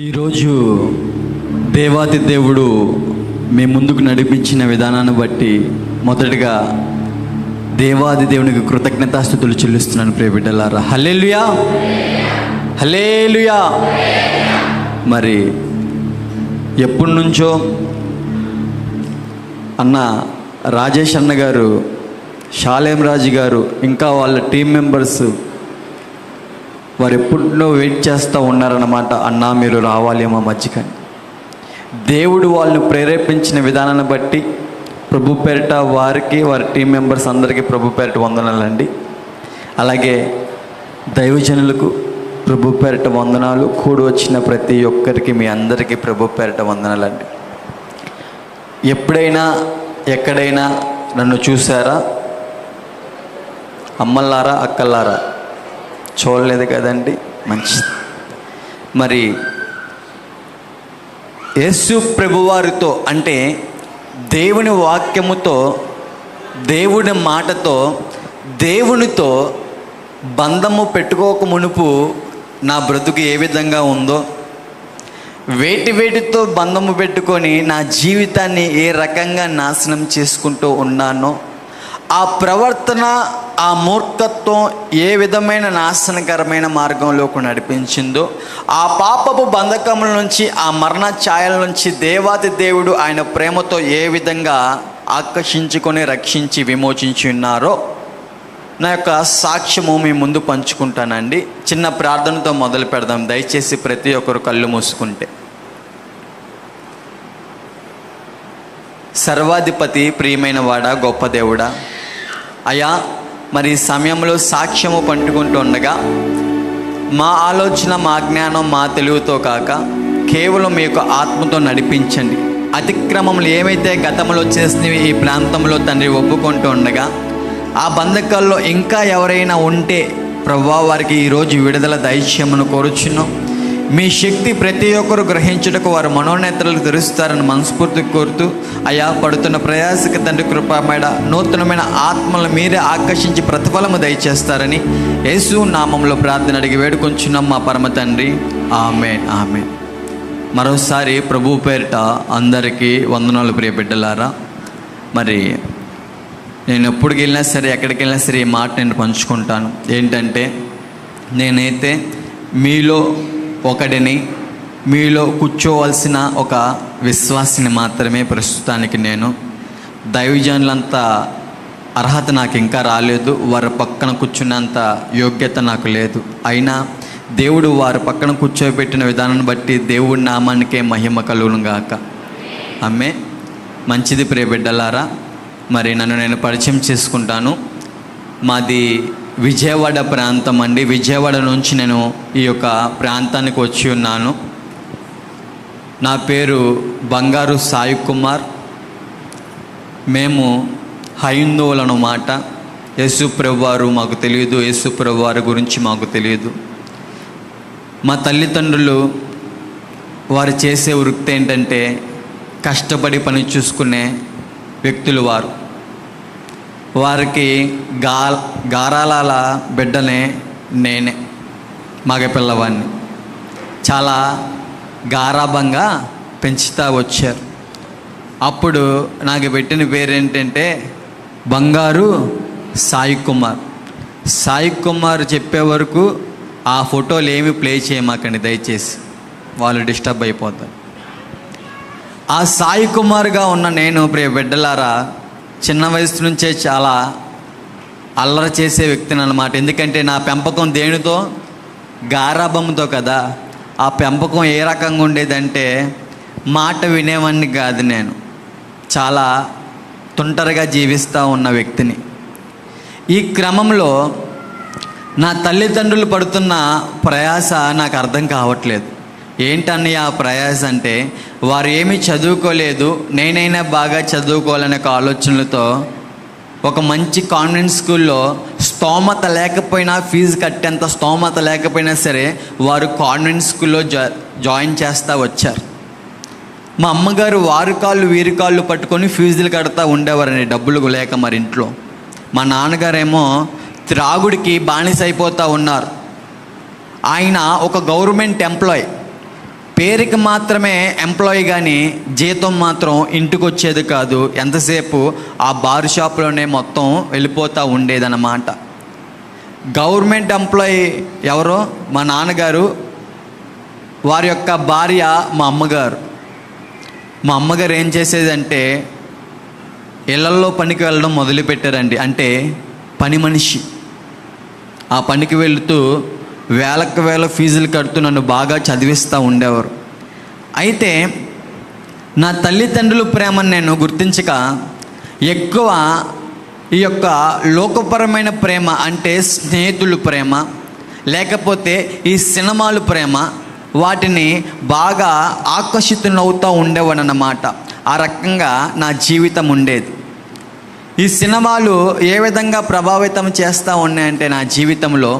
ఈరోజు దేవాది దేవుడు మీ ముందుకు నడిపించిన విధానాన్ని బట్టి మొదటిగా దేవాది దేవునికి కృతజ్ఞతాస్తుతులు చెల్లిస్తున్నాను. ప్రియ బిడ్డలారా, హల్లెలూయా హల్లెలూయా. మరి ఎప్పటి నుంచో అన్న రాజేష్ అన్న గారు, షాలేం రాజు గారు, ఇంకా వాళ్ళ టీం మెంబర్స్ వారు ఎప్పుడో వెయిట్ చేస్తూ ఉన్నారన్నమాట. అన్నా మీరు రావాలి మా మధ్యకని. దేవుడు వాళ్ళని ప్రేరేపించిన విధానాన్ని బట్టి ప్రభు పేరిట వారికి, వారి టీం మెంబర్స్ అందరికీ ప్రభు పేరిట వందనాలండి. అలాగే దైవజనులకు ప్రభు పేరిట వందనాలు. కూడి వచ్చిన ప్రతి ఒక్కరికి మీ అందరికీ ప్రభు పేరిట వందనాలండి. ఎప్పుడైనా ఎక్కడైనా నన్ను చూసారా? అమ్మలారా, అక్కలారా? చూడలేదు కదండి, మంచిది. మరి యేసు ప్రభువారితో అంటే దేవుని వాక్యముతో, దేవుని మాటతో, దేవునితో బంధము పెట్టుకోక మునుపు నా బ్రతుకు ఏ విధంగా ఉందో, వేటితో బంధము పెట్టుకొని నా జీవితాన్ని ఏ రకంగా నాశనం చేసుకుంటూ ఉన్నానో, ఆ ప్రవర్తన, ఆ మూర్ఖత్వం ఏ విధమైన నాశనకరమైన మార్గంలోకి నడిపించిందో, ఆ పాపపు బంధకముల నుంచి, ఆ మరణ ఛాయల నుంచి దేవాది దేవుడు ఆయన ప్రేమతో ఏ విధంగా ఆకర్షించుకొని రక్షించి విమోచించి ఉన్నారో నా యొక్క సాక్ష్యము మీ ముందు పంచుకుంటానండి. చిన్న ప్రార్థనతో మొదలు పెడదాం. దయచేసి ప్రతి ఒక్కరు కళ్ళు మూసుకుంటే. సర్వాధిపతి, ప్రియమైన వాడా, గొప్ప దేవుడా, అయ్యా, మరి ఈ సమయంలో సాక్ష్యము పండుకుంటూ ఉండగా మా ఆలోచన, మా జ్ఞానం, మా తెలివితో కాక కేవలం మీ యొక్క ఆత్మతో నడిపించండి. అతిక్రమములు ఏవైతే గతంలో చేసినవి ఈ ప్రాంతంలో తండ్రి ఒప్పుకుంటూ ఉండగా ఆ బంధకాల్లో ఇంకా ఎవరైనా ఉంటే ప్రభువా వారికి ఈరోజు విడుదల దైత్యమును కోరుచున్నాం. మీ శక్తి ప్రతి ఒక్కరు గ్రహించుటకు వారు మనోనేత్రాలు తెరుస్తారని మనస్ఫూర్తిగా కోరుతూ, అయా, పడుతున్న ప్రయాసకి తండ్రి కృపమైన నూతనమైన ఆత్మలను మీరే ఆకర్షించి ప్రతిఫలము దయచేస్తారని యేసు నామంలో ప్రార్థన అడిగి వేడుకొంచున్నాం మా పరమ తండ్రి. ఆమేన్, ఆమేన్. మరోసారి ప్రభు పేరిట అందరికీ వందనాలు. ప్రియ బిడ్డలారా, మరి నేను ఎప్పటికి వెళ్ళినా సరే, ఎక్కడికి వెళ్ళినా సరే ఈ మాట నేను పంచుకుంటాను. ఏంటంటే, నేనైతే మీలో ఒకడిని, మీలో కూర్చోవలసిన ఒక విశ్వాసిని మాత్రమే. ప్రస్తుతానికి నేను దైవజనులంత అర్హత నాకు ఇంకా రాలేదు, వారి పక్కన కూర్చున్నంత యోగ్యత నాకు లేదు. అయినా దేవుడు వారి పక్కన కూర్చోబెట్టిన విధానాన్ని బట్టి దేవుడి నామానికే మహిమ కలుగును గాక. ఆమె మంచిది. ప్రియ బిడ్డలారా, మరి నన్ను నేను పరిచయం చేసుకుంటాను. మాది విజయవాడ ప్రాంతం అండి. విజయవాడ నుంచి నేను ఈ యొక్క ప్రాంతానికి వచ్చి ఉన్నాను. నా పేరు బంగారు సాయి కుమార్. మేము హైందవులు అన్నమాట. యేసు ప్రభువారు మాకు తెలియదు, యేసు ప్రభువారి గురించి మాకు తెలియదు. మా తల్లిదండ్రులు వారు చేసే వృత్తి ఏంటంటే కష్టపడి పని చూసుకునే వ్యక్తులు. వారికి గారాల బిడ్డనే నేనే, మగపిల్లవాడిని. చాలా గారాబంగా పెంచుతూ వచ్చారు. అప్పుడు నాకు పెట్టిన పేరు ఏంటంటే బంగారు సాయి కుమార్. సాయి కుమార్ చెప్పే వరకు ఆ ఫోటోలు ఏమి ప్లే చేయమాకండి దయచేసి, వాళ్ళు డిస్టర్బ్ అయిపోతారు. ఆ సాయి కుమార్గా ఉన్న నేను, ప్రియ బిడ్డలారా, చిన్న వయసు నుంచే చాలా అల్లరి చేసే వ్యక్తిని అన్నమాట. ఎందుకంటే నా పెంపకం దేనితో? గారాబంతో కదా. ఆ పెంపకం ఏ రకంగా ఉండేదంటే మాట వినేవాడిని కాదు. నేను చాలా తుంటరిగా జీవిస్తూ ఉన్న వ్యక్తిని. ఈ క్రమంలో నా తల్లిదండ్రులు పడుతున్న ప్రయాస నాకు అర్థం కావట్లేదు. ఏంటని ఆ ప్రయాస అంటే, వారు ఏమీ చదువుకోలేదు, నేనైనా బాగా చదువుకోవాలనే ఒక ఆలోచనలతో ఒక మంచి కాన్వెంట్ స్కూల్లో స్తోమత లేకపోయినా, ఫీజు కట్టేంత స్తోమత లేకపోయినా సరే వారు కాన్వెంట్ స్కూల్లో జాయిన్ చేస్తూ వచ్చారు. మా అమ్మగారు వారి కాళ్ళు వీరి కాళ్ళు పట్టుకొని ఫీజులు కడతా ఉండేవారండి, డబ్బులు లేక మరి ఇంట్లో. మా నాన్నగారేమో త్రాగుడికి బానిస అయిపోతూ ఉన్నారు. ఆయన ఒక గవర్నమెంట్ ఎంప్లాయ్. పేరుకి మాత్రమే ఎంప్లాయీ కానీ జీతం మాత్రం ఇంటికి వచ్చేది కాదు. ఎంతసేపు ఆ బార్ షాప్లోనే మొత్తం వెళ్ళిపోతూ ఉండేదన్నమాట. గవర్నమెంట్ ఎంప్లాయీ ఎవరో మా నాన్నగారు, వారి యొక్క భార్య మా అమ్మగారు. మా అమ్మగారు ఏం చేసేదంటే ఇళ్లల్లో పనికి వెళ్ళడం మొదలుపెట్టారండి. అంటే పని మనిషి. ఆ పనికి వెళుతూ వేలకు వేల ఫీజులు కడుతూ నన్ను బాగా చదివిస్తూ ఉండేవారు. అయితే నా తల్లిదండ్రుల ప్రేమను నేను గుర్తించక ఎక్కువ ఈ యొక్క లోకపరమైన ప్రేమ, అంటే స్నేహితుల ప్రేమ, లేకపోతే ఈ సినిమాలు ప్రేమ, వాటిని బాగా ఆకర్షితులవుతూ ఉండేవాడు అన్నమాట. ఆ రకంగా నా జీవితం ఉండేది. ఈ సినిమాలు ఏ విధంగా ప్రభావితం చేస్తూ ఉన్నాయంటే నా జీవితంలో,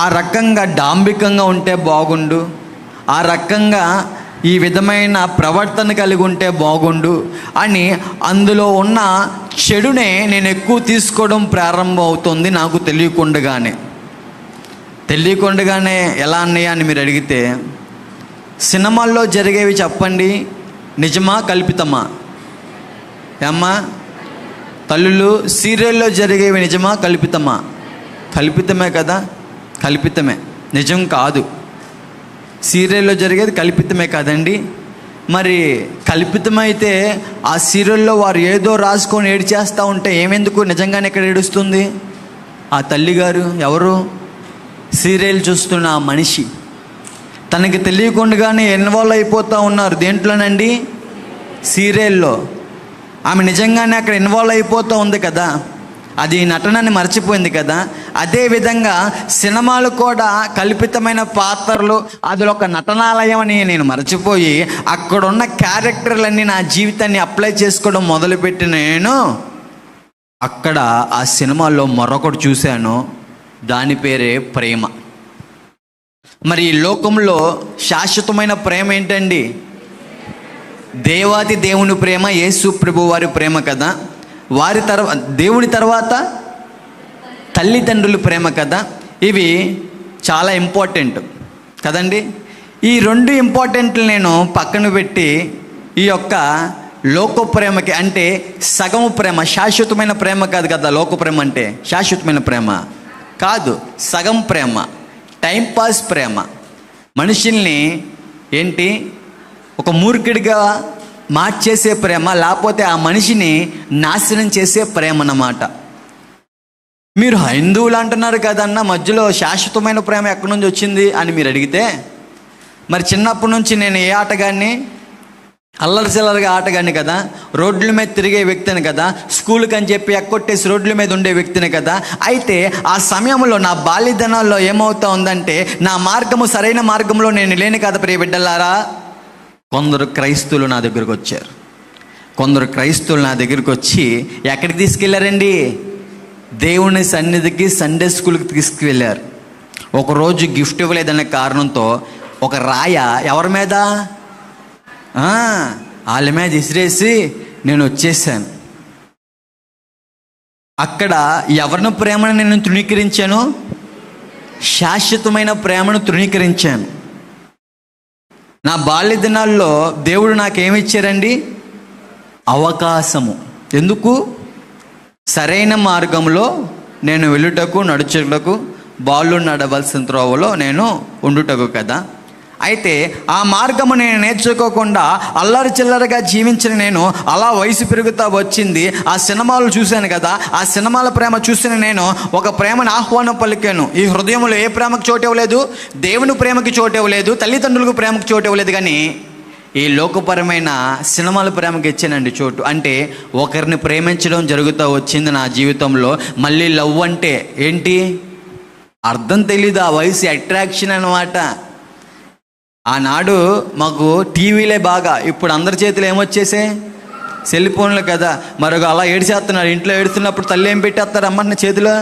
ఆ రకంగా డాంబికంగా ఉంటే బాగుండు, ఆ రకంగా ఈ విధమైన ప్రవర్తన కలిగి ఉంటే బాగుండు అని అందులో ఉన్న చెడునే నేను ఎక్కువ తీసుకోవడం ప్రారంభం అవుతుంది నాకు తెలియకుండానే. ఎలా అన్నయ్య అని మీరు అడిగితే, సినిమాల్లో జరిగేవి చెప్పండి, నిజమా కల్పితమా? ఏమ్మా తల్లులు, సీరియల్లో జరిగేవి నిజమా కల్పితమా? కల్పితమే కదా. కల్పితమే, నిజం కాదు. సీరియల్లో జరిగేది కల్పితమే కదండి. మరి కల్పితమైతే ఆ సీరియల్లో వారు ఏదో రాసుకొని ఏడ్చేస్తూ ఉంటే ఏమెందుకు నిజంగానే ఇక్కడ ఏడుస్తుంది? ఆ తల్లిగారు ఎవరు? సీరియల్ చూస్తున్న ఆ మనిషి. తనకి తెలియకుండానే ఇన్వాల్వ్ అయిపోతూ ఉన్నారు. దేంట్లోనండి? సీరియల్లో. ఆమె నిజంగానే అక్కడ ఇన్వాల్వ్ అయిపోతూ ఉంది కదా, అది నటనని మర్చిపోయింది కదా. అదేవిధంగా సినిమాలు కూడా కల్పితమైన పాత్రలు, అది ఒక నటనాలయం అని నేను మర్చిపోయి అక్కడున్న క్యారెక్టర్లన్నీ నా జీవితాన్ని అప్లై చేసుకోవడం మొదలుపెట్టి నేను అక్కడ ఆ సినిమాల్లో మరొకటి చూశాను. దాని పేరే ప్రేమ. మరి ఈ లోకంలో శాశ్వతమైన ప్రేమ ఏంటండి? దేవాది దేవుని ప్రేమ, యేసు ప్రభు వారి ప్రేమ కదా. వారి తర్వాత దేవుని తర్వాత తల్లిదండ్రుల ప్రేమ కదా. ఇవి చాలా ఇంపార్టెంట్ కదండి. ఈ రెండు ఇంపార్టెంట్లు నేను పక్కన పెట్టి ఈ యొక్క లోక ప్రేమకి, అంటే సగము ప్రేమ, శాశ్వతమైన ప్రేమ కాదు కదా. లోక ప్రేమ అంటే శాశ్వతమైన ప్రేమ కాదు, సగం ప్రేమ, టైంపాస్ ప్రేమ. మనుషుల్ని ఏంటి ఒక మూర్ఖుడిగా మార్చేసే ప్రేమ, లేకపోతే ఆ మనిషిని నాశనం చేసే ప్రేమ అన్నమాట. మీరు హైందువులు అంటున్నారు కదన్న, మధ్యలో శాశ్వతమైన ప్రేమ ఎక్కడి నుంచి వచ్చింది అని మీరు అడిగితే, మరి చిన్నప్పటి నుంచి నేను ఏ ఆటగాడిని? అల్లరి చిల్లరగా ఆటగాడిని కదా, రోడ్ల మీద తిరిగే వ్యక్తిని కదా, స్కూల్కి అని చెప్పి ఎక్కొట్టేసి రోడ్ల మీద ఉండే వ్యక్తిని కదా. అయితే ఆ సమయంలో నా బాల్యదినాల్లో ఏమవుతా ఉందంటే, నా మార్గము సరైన మార్గంలో నేను లేని కదా ప్రియ బిడ్డలారా. కొందరు క్రైస్తవులు నా దగ్గరకు వచ్చారు. కొందరు క్రైస్తవులు నా దగ్గరికి వచ్చి ఎక్కడికి తీసుకెళ్లారండి? దేవుని సన్నిధికి, సండే స్కూల్కి తీసుకువెళ్ళారు. ఒకరోజు గిఫ్ట్ ఇవ్వలేదనే కారణంతో ఒక రాయ ఎవరి మీద? వాళ్ళ మీద విసిరేసి నేను వచ్చేసాను. అక్కడ ఎవరిని ప్రేమను నేను తృణీకరించాను? శాశ్వతమైన ప్రేమను తృణీకరించాను. నా బాల్య దినాల్లో దేవుడు నాకేమిచ్చారండి? అవకాశము. ఎందుకు? సరైన మార్గంలో నేను వెళ్ళుటకు, నడుచుటకు, బాలు నడవలసిన త్రోవలో నేను ఉండుటకు కదా. అయితే ఆ మార్గము నేను నేర్చుకోకుండా అల్లరి చిల్లరగా జీవించిన నేను అలా వయసు పెరుగుతూ వచ్చింది. ఆ సినిమాలు చూశాను కదా, ఆ సినిమాల ప్రేమ చూసిన నేను ఒక ప్రేమను ఆహ్వానం పలికాను. ఈ హృదయంలో ఏ ప్రేమకు చోటు ఇవ్వలేదు? దేవుని ప్రేమకి చోటు ఇవ్వలేదు, తల్లిదండ్రులకు ప్రేమకు చోటు ఇవ్వలేదు, కానీ ఈ లోకపరమైన సినిమాల ప్రేమకి ఇచ్చానండి చోటు. అంటే ఒకరిని ప్రేమించడం జరుగుతూ వచ్చింది నా జీవితంలో. మళ్ళీ లవ్ అంటే ఏంటి అర్థం తెలీదు. ఆ వయసు అట్రాక్షన్ అన్నమాట. ఆనాడు మాకు టీవీలే బాగా, ఇప్పుడు అందరి చేతులు ఏమొచ్చేసే? సెల్ ఫోన్లు కదా. మరొక అలా ఏడిచేస్తున్నారు. ఇంట్లో ఏడుస్తున్నప్పుడు తల్లి ఏం పెట్టేస్తారు? అమ్మన్న చేతిలో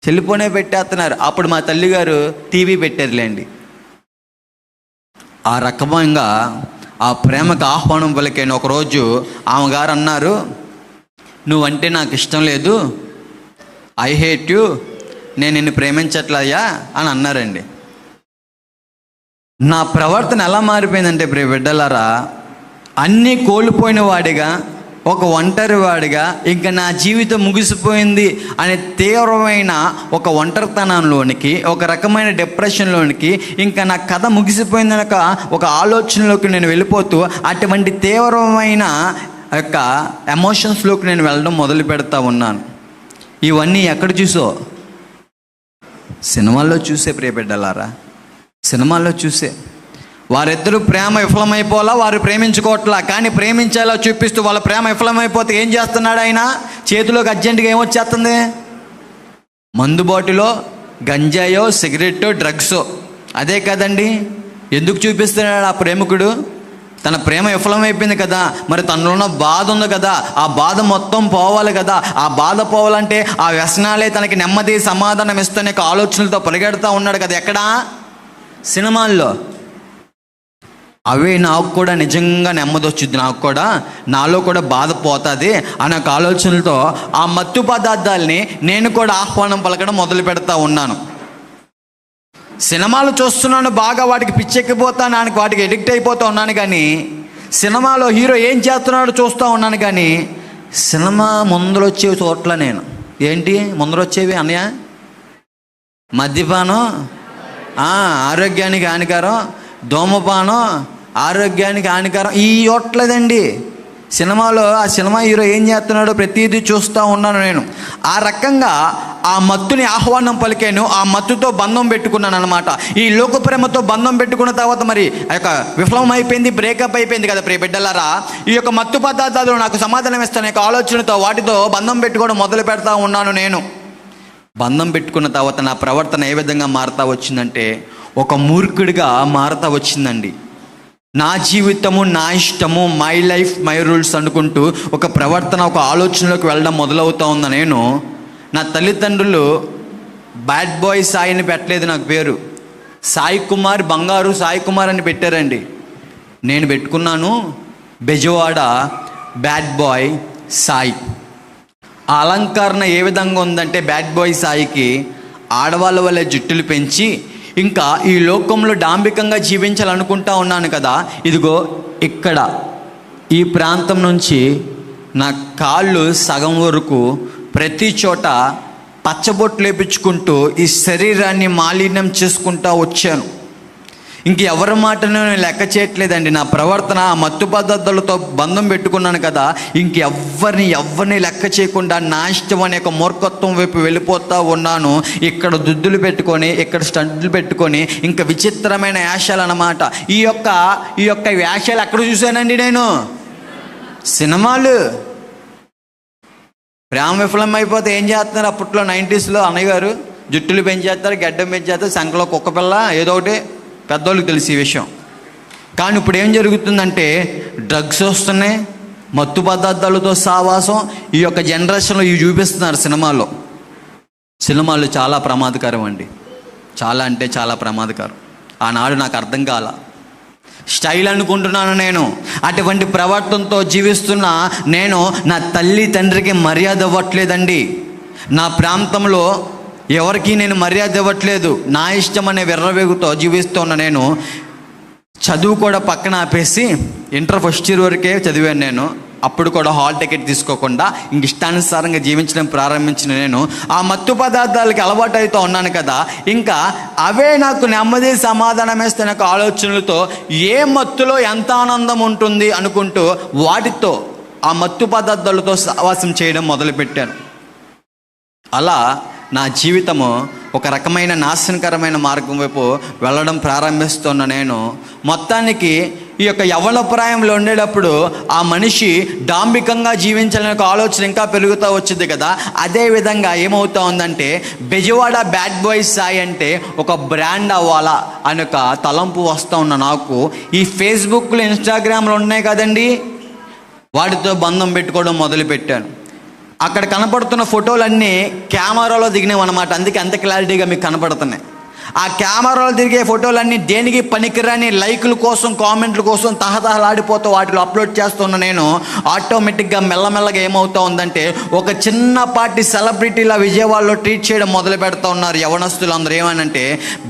సెల్ ఫోనే పెట్టేస్తున్నారు. అప్పుడు మా తల్లిగారు టీవీ పెట్టారులేండి. ఆ రకంగా ఆ ప్రేమకు ఆహ్వానం పలికాను. ఒకరోజు ఆమె గారు అన్నారు, నువ్వంటే నాకు ఇష్టం లేదు, ఐ హేట్ యు, నేను నిన్ను ప్రేమించట్లయ్యా అని అన్నారండి. నా ప్రవర్తన ఎలా మారిపోయిందంటే ప్రియ బిడ్డలారా, అన్నీ కోల్పోయిన వాడిగా, ఒక ఒంటరి వాడిగా, ఇంకా నా జీవితం ముగిసిపోయింది అనే తీవ్రమైన ఒక ఒంటరితనంలోనికి, ఒక రకమైన డిప్రెషన్లోనికి, ఇంకా నా కథ ముగిసిపోయిందనక ఒక ఆలోచనలోకి నేను వెళ్ళిపోతూ అటువంటి తీవ్రమైన యొక్క ఎమోషన్స్లోకి నేను వెళ్ళడం మొదలు పెడతా ఉన్నాను. ఇవన్నీ ఎక్కడ చూసో? సినిమాల్లో చూసే ప్రియ బిడ్డలారా, సినిమాల్లో చూసే. వారిద్దరూ ప్రేమ విఫలమైపోలా, వారు ప్రేమించుకోవట్లా, కానీ ప్రేమించేలా చూపిస్తూ వాళ్ళ ప్రేమ విఫలమైపోతే ఏం చేస్తున్నాడు ఆయన? చేతిలోకి అర్జెంటుగా ఏమొచ్చేస్తుంది? మందు బాటిలో గంజాయో, సిగరెట్టో, డ్రగ్సో. అదే కదండి. ఎందుకు చూపిస్తున్నాడు ఆ ప్రేమికుడు? తన ప్రేమ విఫలమైపోయింది కదా, మరి తనలో ఉన్న బాధ ఉంది కదా, ఆ బాధ మొత్తం పోవాలి కదా. ఆ బాధ పోవాలంటే ఆ వ్యసనాలే తనకి నెమ్మది సమాధానం ఇస్తున్న ఆలోచనలతో పరిగెడతా ఉన్నాడు కదా. ఎక్కడా? సినిమాల్లో. అవే నాకు కూడా నిజంగా నెమ్మది వచ్చింది, నాకు కూడా నాలో కూడా బాధ పోతుంది అనే ఆలోచనలతో ఆ మత్తు పదార్థాలని నేను కూడా ఆహ్వానం పలకడం మొదలు పెడతా ఉన్నాను. సినిమాలు చూస్తున్నాను, బాగా వాటికి పిచ్చెక్కిపోతాను, వాటికి ఎడిక్ట్ అయిపోతూ ఉన్నాను. కానీ సినిమాలో హీరో ఏం చేస్తున్నాడో చూస్తూ ఉన్నాను. కానీ సినిమా ముందర వచ్చేవి చోట్ల నేను ఏంటి ముందర వచ్చేవి అన్నయ్య? మద్యపానం ఆరోగ్యానికి హానికరం, ధూమపానం ఆరోగ్యానికి హానికరం, ఈ చోట్లేదండి. సినిమాలో ఆ సినిమా హీరో ఏం చేస్తున్నాడో ప్రతిదీ చూస్తూ ఉన్నాను నేను. ఆ రకంగా ఆ మత్తుని ఆహ్వానం పలికాను, ఆ మత్తుతో బంధం పెట్టుకున్నాను అనమాట. ఈ లోక ప్రేమతో బంధం పెట్టుకున్న తర్వాత మరి ఆ యొక్క విఫలం అయిపోయింది, బ్రేకప్ అయిపోయింది కదా ప్రియ బిడ్డలారా. ఈ యొక్క మత్తు పదార్థాలు నాకు సమాధానం ఇస్తాను యొక్క ఆలోచనతో వాటితో బంధం పెట్టుకోవడం మొదలు పెడతా ఉన్నాను నేను. బంధం పెట్టుకున్న తర్వాత నా ప్రవర్తన ఏ విధంగా మారుతా వచ్చిందంటే ఒక మూర్ఖుడిగా మారుతా వచ్చిందండి. నా జీవితము, నా ఇష్టము, మై లైఫ్, మై రూల్స్ అనుకుంటూ ఒక ప్రవర్తన, ఒక ఆలోచనలోకి వెళ్ళడం మొదలవుతా ఉందా నేను. నా తల్లిదండ్రులు బ్యాడ్ బాయ్ సాయిని పెట్టలేదు, నాకు పేరు సాయి కుమార్, బంగారు సాయి కుమార్ అని పెట్టారండి. నేను పెట్టుకున్నాను బెజవాడ బ్యాడ్ బాయ్ సాయి. ఆ అలంకరణ ఏ విధంగా ఉందంటే బ్యాడ్ బాయ్ సాయికి ఆడవాళ్ళ వల్లే జుట్టులు పెంచి ఇంకా ఈ లోకంలో డాంబికంగా జీవించాలనుకుంటా ఉన్నాను కదా. ఇదిగో ఇక్కడ ఈ ప్రాంతం నుంచి నా కాళ్ళు సగం వరకు ప్రతి చోట పచ్చబొట్లు వేపించుకుంటూ ఈ శరీరాన్ని మాలిన్యం చేసుకుంటూ వచ్చాను. ఇంక ఎవరి మాటను నేను లెక్క చేయట్లేదండి. నా ప్రవర్తన మత్తు పదార్థాలతో బంధం పెట్టుకున్నాను కదా, ఎవరిని లెక్క చేయకుండా నా ఇష్టం అనే ఒక మూర్ఖత్వం వైపు వెళ్ళిపోతూ ఉన్నాను. ఇక్కడ దుద్దులు పెట్టుకొని, ఇక్కడ స్టంట్లు పెట్టుకొని, ఇంకా విచిత్రమైన వేషాలు అన్నమాట. ఈ యొక్క వేషాలు ఎక్కడ చూశానండి నేను? సినిమాలు. ప్రేమ విఫలం అయిపోతే ఏం చేస్తున్నారు అప్పట్లో 90sలో అన్నయ్య గారు? జుట్టులు పెంచేస్తారు, గడ్డం పెంచేస్తారు, సంకలో కుక్క పిల్ల, ఏదో ఒకటి. పెద్దోళ్ళకి తెలిసి ఈ విషయం. కానీ ఇప్పుడు ఏం జరుగుతుందంటే డ్రగ్స్ వస్తున్నాయి, మత్తు పదార్థాలతో సావాసం. ఈ యొక్క జనరేషన్లో ఇవి చూపిస్తున్నారు సినిమాల్లో. సినిమాలు చాలా ప్రమాదకరం అండి, చాలా అంటే చాలా ప్రమాదకరం. ఆనాడు నాకు అర్థం కాల, స్టైల్ అనుకుంటున్నాను నేను. అటువంటి ప్రవర్తనతో జీవిస్తున్న నేను నా తల్లి తండ్రికి మర్యాద ఇవ్వట్లేదండి. నా ప్రాంతంలో ఎవరికి నేను మర్యాద ఇవ్వట్లేదు. నా ఇష్టం అనే విర్రవేగుతో జీవిస్తున్న నేను చదువు కూడా పక్కన ఆపేసి ఇంటర్ ఫస్ట్ ఇయర్ వరకే చదివాను నేను. అప్పుడు కూడా హాల్ టికెట్ తీసుకోకుండా ఇంక ఇష్టానుసారంగా జీవించడం ప్రారంభించిన నేను ఆ మత్తు పదార్థాలకి అలవాటు అవుతూ ఉన్నాను కదా. ఇంకా అవే నాకు నెమ్మది సమాధానం వేస్తే నాకు ఆలోచనలతో ఏ మత్తులో ఎంత ఆనందం ఉంటుంది అనుకుంటూ వాటితో ఆ మత్తు పదార్థాలతో సహవాసం చేయడం మొదలుపెట్టాను. అలా నా జీవితము ఒక రకమైన నాశనకరమైన మార్గం వైపు వెళ్ళడం ప్రారంభిస్తున్న నేను మొత్తానికి ఈ యొక్క యవ్వన ప్రాయంలో ఉండేటప్పుడు ఆ మనిషి డాంబికంగా జీవించాలనే ఒక ఆలోచన ఇంకా పెరుగుతూ వచ్చింది కదా. అదేవిధంగా ఏమవుతా ఉందంటే బెజవాడ బ్యాడ్ బాయ్ సాయి అంటే ఒక బ్రాండ్ అవ్వాలా అనే ఒక తలంపు వస్తూ ఉన్న నాకు ఈ ఫేస్బుక్లో, ఇన్స్టాగ్రామ్లో ఉన్నాయి కదండి, వాటితో బంధం పెట్టుకోవడం మొదలుపెట్టాను. అక్కడ కనపడుతున్న ఫోటోలన్నీ కెమెరాలో దిగినవి అనమాట, అందుకే అంత క్లారిటీగా మీకు కనపడుతున్నాయి. ఆ కెమెరాలో తిరిగే ఫోటోలన్నీ దేనికి పనికిరాని లైకుల కోసం, కామెంట్ల కోసం తహతహలాడిపోతూ వాటిలో అప్లోడ్ చేస్తున్న నేను ఆటోమేటిక్గా మెల్లమెల్లగా ఏమవుతా ఉందంటే ఒక చిన్నపాటి సెలబ్రిటీలా విజయవాడలో ట్రీట్ చేయడం మొదలు పెడతా ఉన్నారు యవనస్తులు అందరూ. ఏమనంటే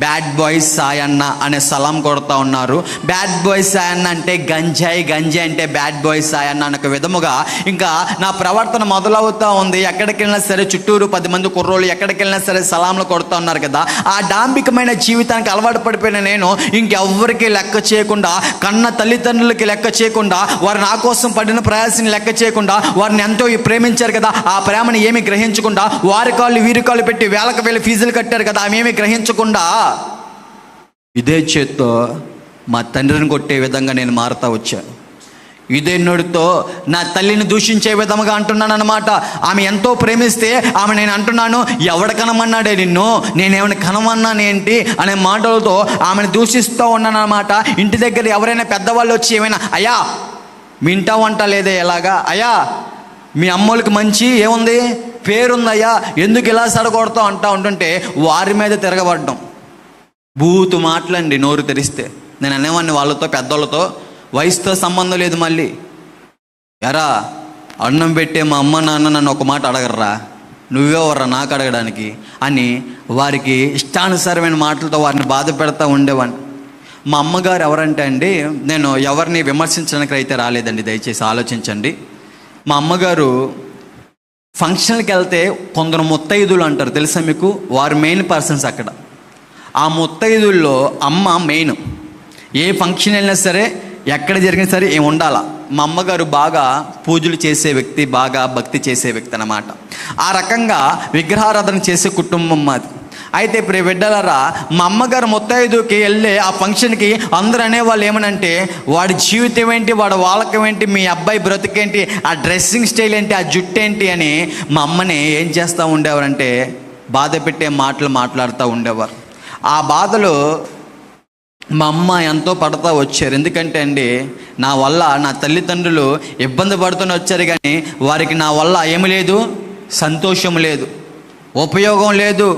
బ్యాడ్ బాయ్స్ సాయన్న అనే సలాం కొడతా ఉన్నారు. బ్యాడ్ బాయ్స్ సాయన్న అంటే గంజాయి, గంజాయి అంటే బ్యాడ్ బాయ్స్ సాయన్న అనే విధముగా ఇంకా నా ప్రవర్తన మొదలవుతూ ఉంది. ఎక్కడికి వెళ్ళినా సరే చుట్టూరు 10 మంది కుర్రోళ్ళు ఎక్కడికి వెళ్ళినా సరే సలాంలు కొడుతూ ఉన్నారు కదా. ఆ డాంబికమైన జీవితానికి అలవాటు పడిపోయిన నేను ఇంకెవ్వరికి లెక్క చేయకుండా, కన్న తల్లిదండ్రులకి లెక్క చేయకుండా, వారు నా కోసం పడిన ప్రయాసాన్ని లెక్క చేయకుండా, వారిని ఎంతో ప్రేమించారు కదా, ఆ ప్రేమను ఏమి గ్రహించకుండా, వారి కాళ్ళు వీరి కాళ్ళు పెట్టి వేలకు వేల ఫీజులు కట్టారు కదా, ఆమె ఏమి గ్రహించకుండా ఇదే చేత్తో మా తండ్రిని కొట్టే విధంగా నేను మారుతా వచ్చాను. ఇదే నోటితో నా తల్లిని దూషించే విధముగా అంటున్నాను అనమాట. ఆమె ఎంతో ప్రేమిస్తే ఆమె నేను అంటున్నాను, ఎవడ కనమన్నాడే నిన్ను, నేనేమైనా కనమన్నానేంటి అనే మాటలతో ఆమెను దూషిస్తూ ఉన్నాను అనమాట. ఇంటి దగ్గర ఎవరైనా పెద్దవాళ్ళు వచ్చి ఏమైనా, అయ్యా మీ ఇంటా వంట లేదే ఎలాగా, అయ్యా మీ అమ్మోళ్ళకి మంచి ఏముంది పేరుందయ్యా, ఎందుకు ఇలా సడగొడతావు అంటూ ఉంటుంటే వారి మీద తిరగబడ్డం. బూతు మాటలండి నోరు తెరిస్తే. నేను అనేవాడిని వాళ్ళతో, పెద్దోళ్ళతో, వయసుతో సంబంధం లేదు. మళ్ళీ ఎరా అన్నం పెట్టే మా అమ్మ నాన్న నన్ను ఒక మాట అడగర్రా, నువ్వెవర్రా నాకు అడగడానికి అని వారికి ఇష్టానుసారమైన మాటలతో వారిని బాధ పెడతా ఉండేవాడిని. మా అమ్మగారు ఎవరంటే అండి, నేను ఎవరిని విమర్శించడానికి అయితే రాలేదండి, దయచేసి ఆలోచించండి. మా అమ్మగారు ఫంక్షన్కి వెళ్తే కొందరు ముత్తైదులు అంటారు, తెలుసా మీకు? వారు మెయిన్ పర్సన్స్ అక్కడ. ఆ ముత్తైదుల్లో అమ్మ మెయిన్. ఏ ఫంక్షన్ వెళ్ళినా సరే, ఎక్కడ జరిగినా సరే ఏమి ఉండాలా. మా అమ్మగారు బాగా పూజలు చేసే వ్యక్తి, బాగా భక్తి చేసే వ్యక్తి అన్నమాట. ఆ రకంగా విగ్రహారాధన చేసే కుటుంబం మాది. అయితే ఇప్పుడు బిడ్డలారా, మా అమ్మగారు ముత్తైదుకి వెళ్ళే ఆ ఫంక్షన్కి అందరూ అనేవాళ్ళు ఏమనంటే, వాడి జీవితం ఏంటి, వాడి వాళ్ళకం ఏంటి, మీ అబ్బాయి బ్రతికేంటి, ఆ డ్రెస్సింగ్ స్టైల్ ఏంటి, ఆ జుట్టు ఏంటి అని మా అమ్మని ఏం చేస్తూ ఉండేవారంటే బాధ పెట్టే మాటలు మాట్లాడుతూ ఉండేవారు. ఆ బాధలు మా అమ్మ ఎంతో పడతా వచ్చారు. ఎందుకంటే అండి, నా వల్ల నా తల్లిదండ్రులు ఇబ్బంది పడుతూనే వచ్చారు, కానీ వారికి నా వల్ల ఏమి లేదు, సంతోషం లేదు, ఉపయోగం లేదు.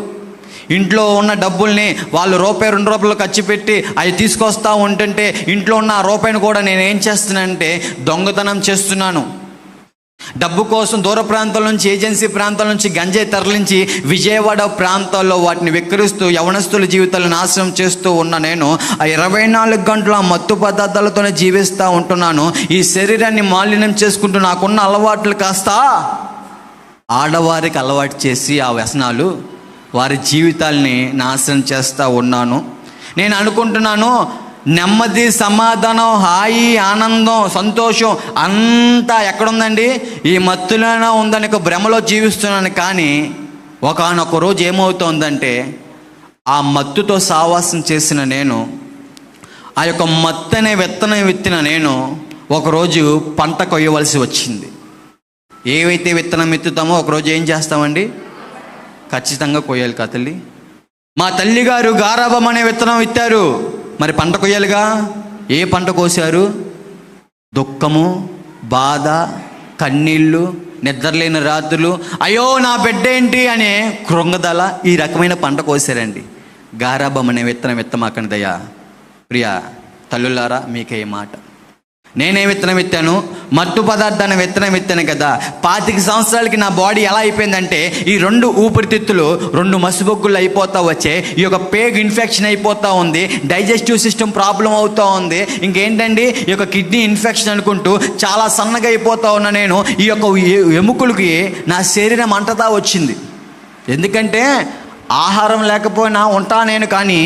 ఇంట్లో ఉన్న డబ్బుల్ని వాళ్ళు రూపాయి 2 రూపాయలు ఖర్చు పెట్టి అవి తీసుకొస్తూ ఉంటుంటే ఇంట్లో ఉన్న ఆ రూపాయిని కూడా నేను ఏం చేస్తున్నానంటే దొంగతనం చేస్తున్నాను. డబ్బు కోసం దూర ప్రాంతాల నుంచి, ఏజెన్సీ ప్రాంతాల నుంచి గంజాయి తరలించి విజయవాడ ప్రాంతాల్లో వాటిని విక్రయిస్తూ యవనస్తుల జీవితాలను నాశనం చేస్తూ ఉన్న నేను ఆ 24 గంటల మత్తు పదార్థాలతోనే జీవిస్తూ ఉంటున్నాను. ఈ శరీరాన్ని మాలిన్యం చేసుకుంటూ నాకున్న అలవాట్లు కాస్త ఆడవారికి అలవాటు చేసి ఆ వ్యసనాలు వారి జీవితాల్ని నాశనం చేస్తూ ఉన్నాను. నేను అనుకుంటున్నాను, నెమ్మది, సమాధానం, హాయి, ఆనందం, సంతోషం అంతా ఎక్కడుందండి, ఈ మత్తులోనే ఉందని ఒక భ్రమలో జీవిస్తున్నాను. కానీ ఒకానొక రోజు ఏమవుతోందంటే, ఆ మత్తుతో సావాసం చేసిన నేను, ఆ యొక్క మత్తు అనే విత్తనం విత్తిన నేను ఒకరోజు పంట కొయ్యవలసి వచ్చింది. ఏవైతే విత్తనం విత్తుతామో ఒకరోజు ఏం చేస్తామండి, ఖచ్చితంగా కొయ్యాలి కదా తల్లి. మా తల్లిగారు గారాబం అనే విత్తనం విత్తారు, మరి పంట కొయ్యాలిగా. ఏ పంట కోసారు? దుఃఖము, బాధ, కన్నీళ్ళు, నిద్రలేని రాత్రులు, అయ్యో నా బిడ్డ ఏంటి అనే కృంగదల, ఈ రకమైన పంట కోసారండి. గారాబం అనే విత్తనం విత్తమాకండిదయ్యా. ప్రియా తల్లులారా, మీకే మాట. నేనే విత్తనం విత్తాను, మత్తు పదార్థాన్ని విత్తనం విత్తాను కదా. 25 సంవత్సరాలకి నా బాడీ ఎలా అయిపోయిందంటే, ఈ 2 ఊపిరితిత్తులు 2 మసిబొగ్గులు అయిపోతూ వచ్చే, ఈ యొక్క పేగ్ ఇన్ఫెక్షన్ అయిపోతూ ఉంది, డైజెస్టివ్ సిస్టమ్ ప్రాబ్లం అవుతూ ఉంది, ఇంకేంటండి ఈ యొక్క కిడ్నీ ఇన్ఫెక్షన్ అనుకుంటూ చాలా సన్నగా అయిపోతూ ఉన్నా నేను. ఈ యొక్క ఎముకలకి నా శరీరం అంటతా వచ్చింది. ఎందుకంటే ఆహారం లేకపోయినా ఉంటా నేను, కానీ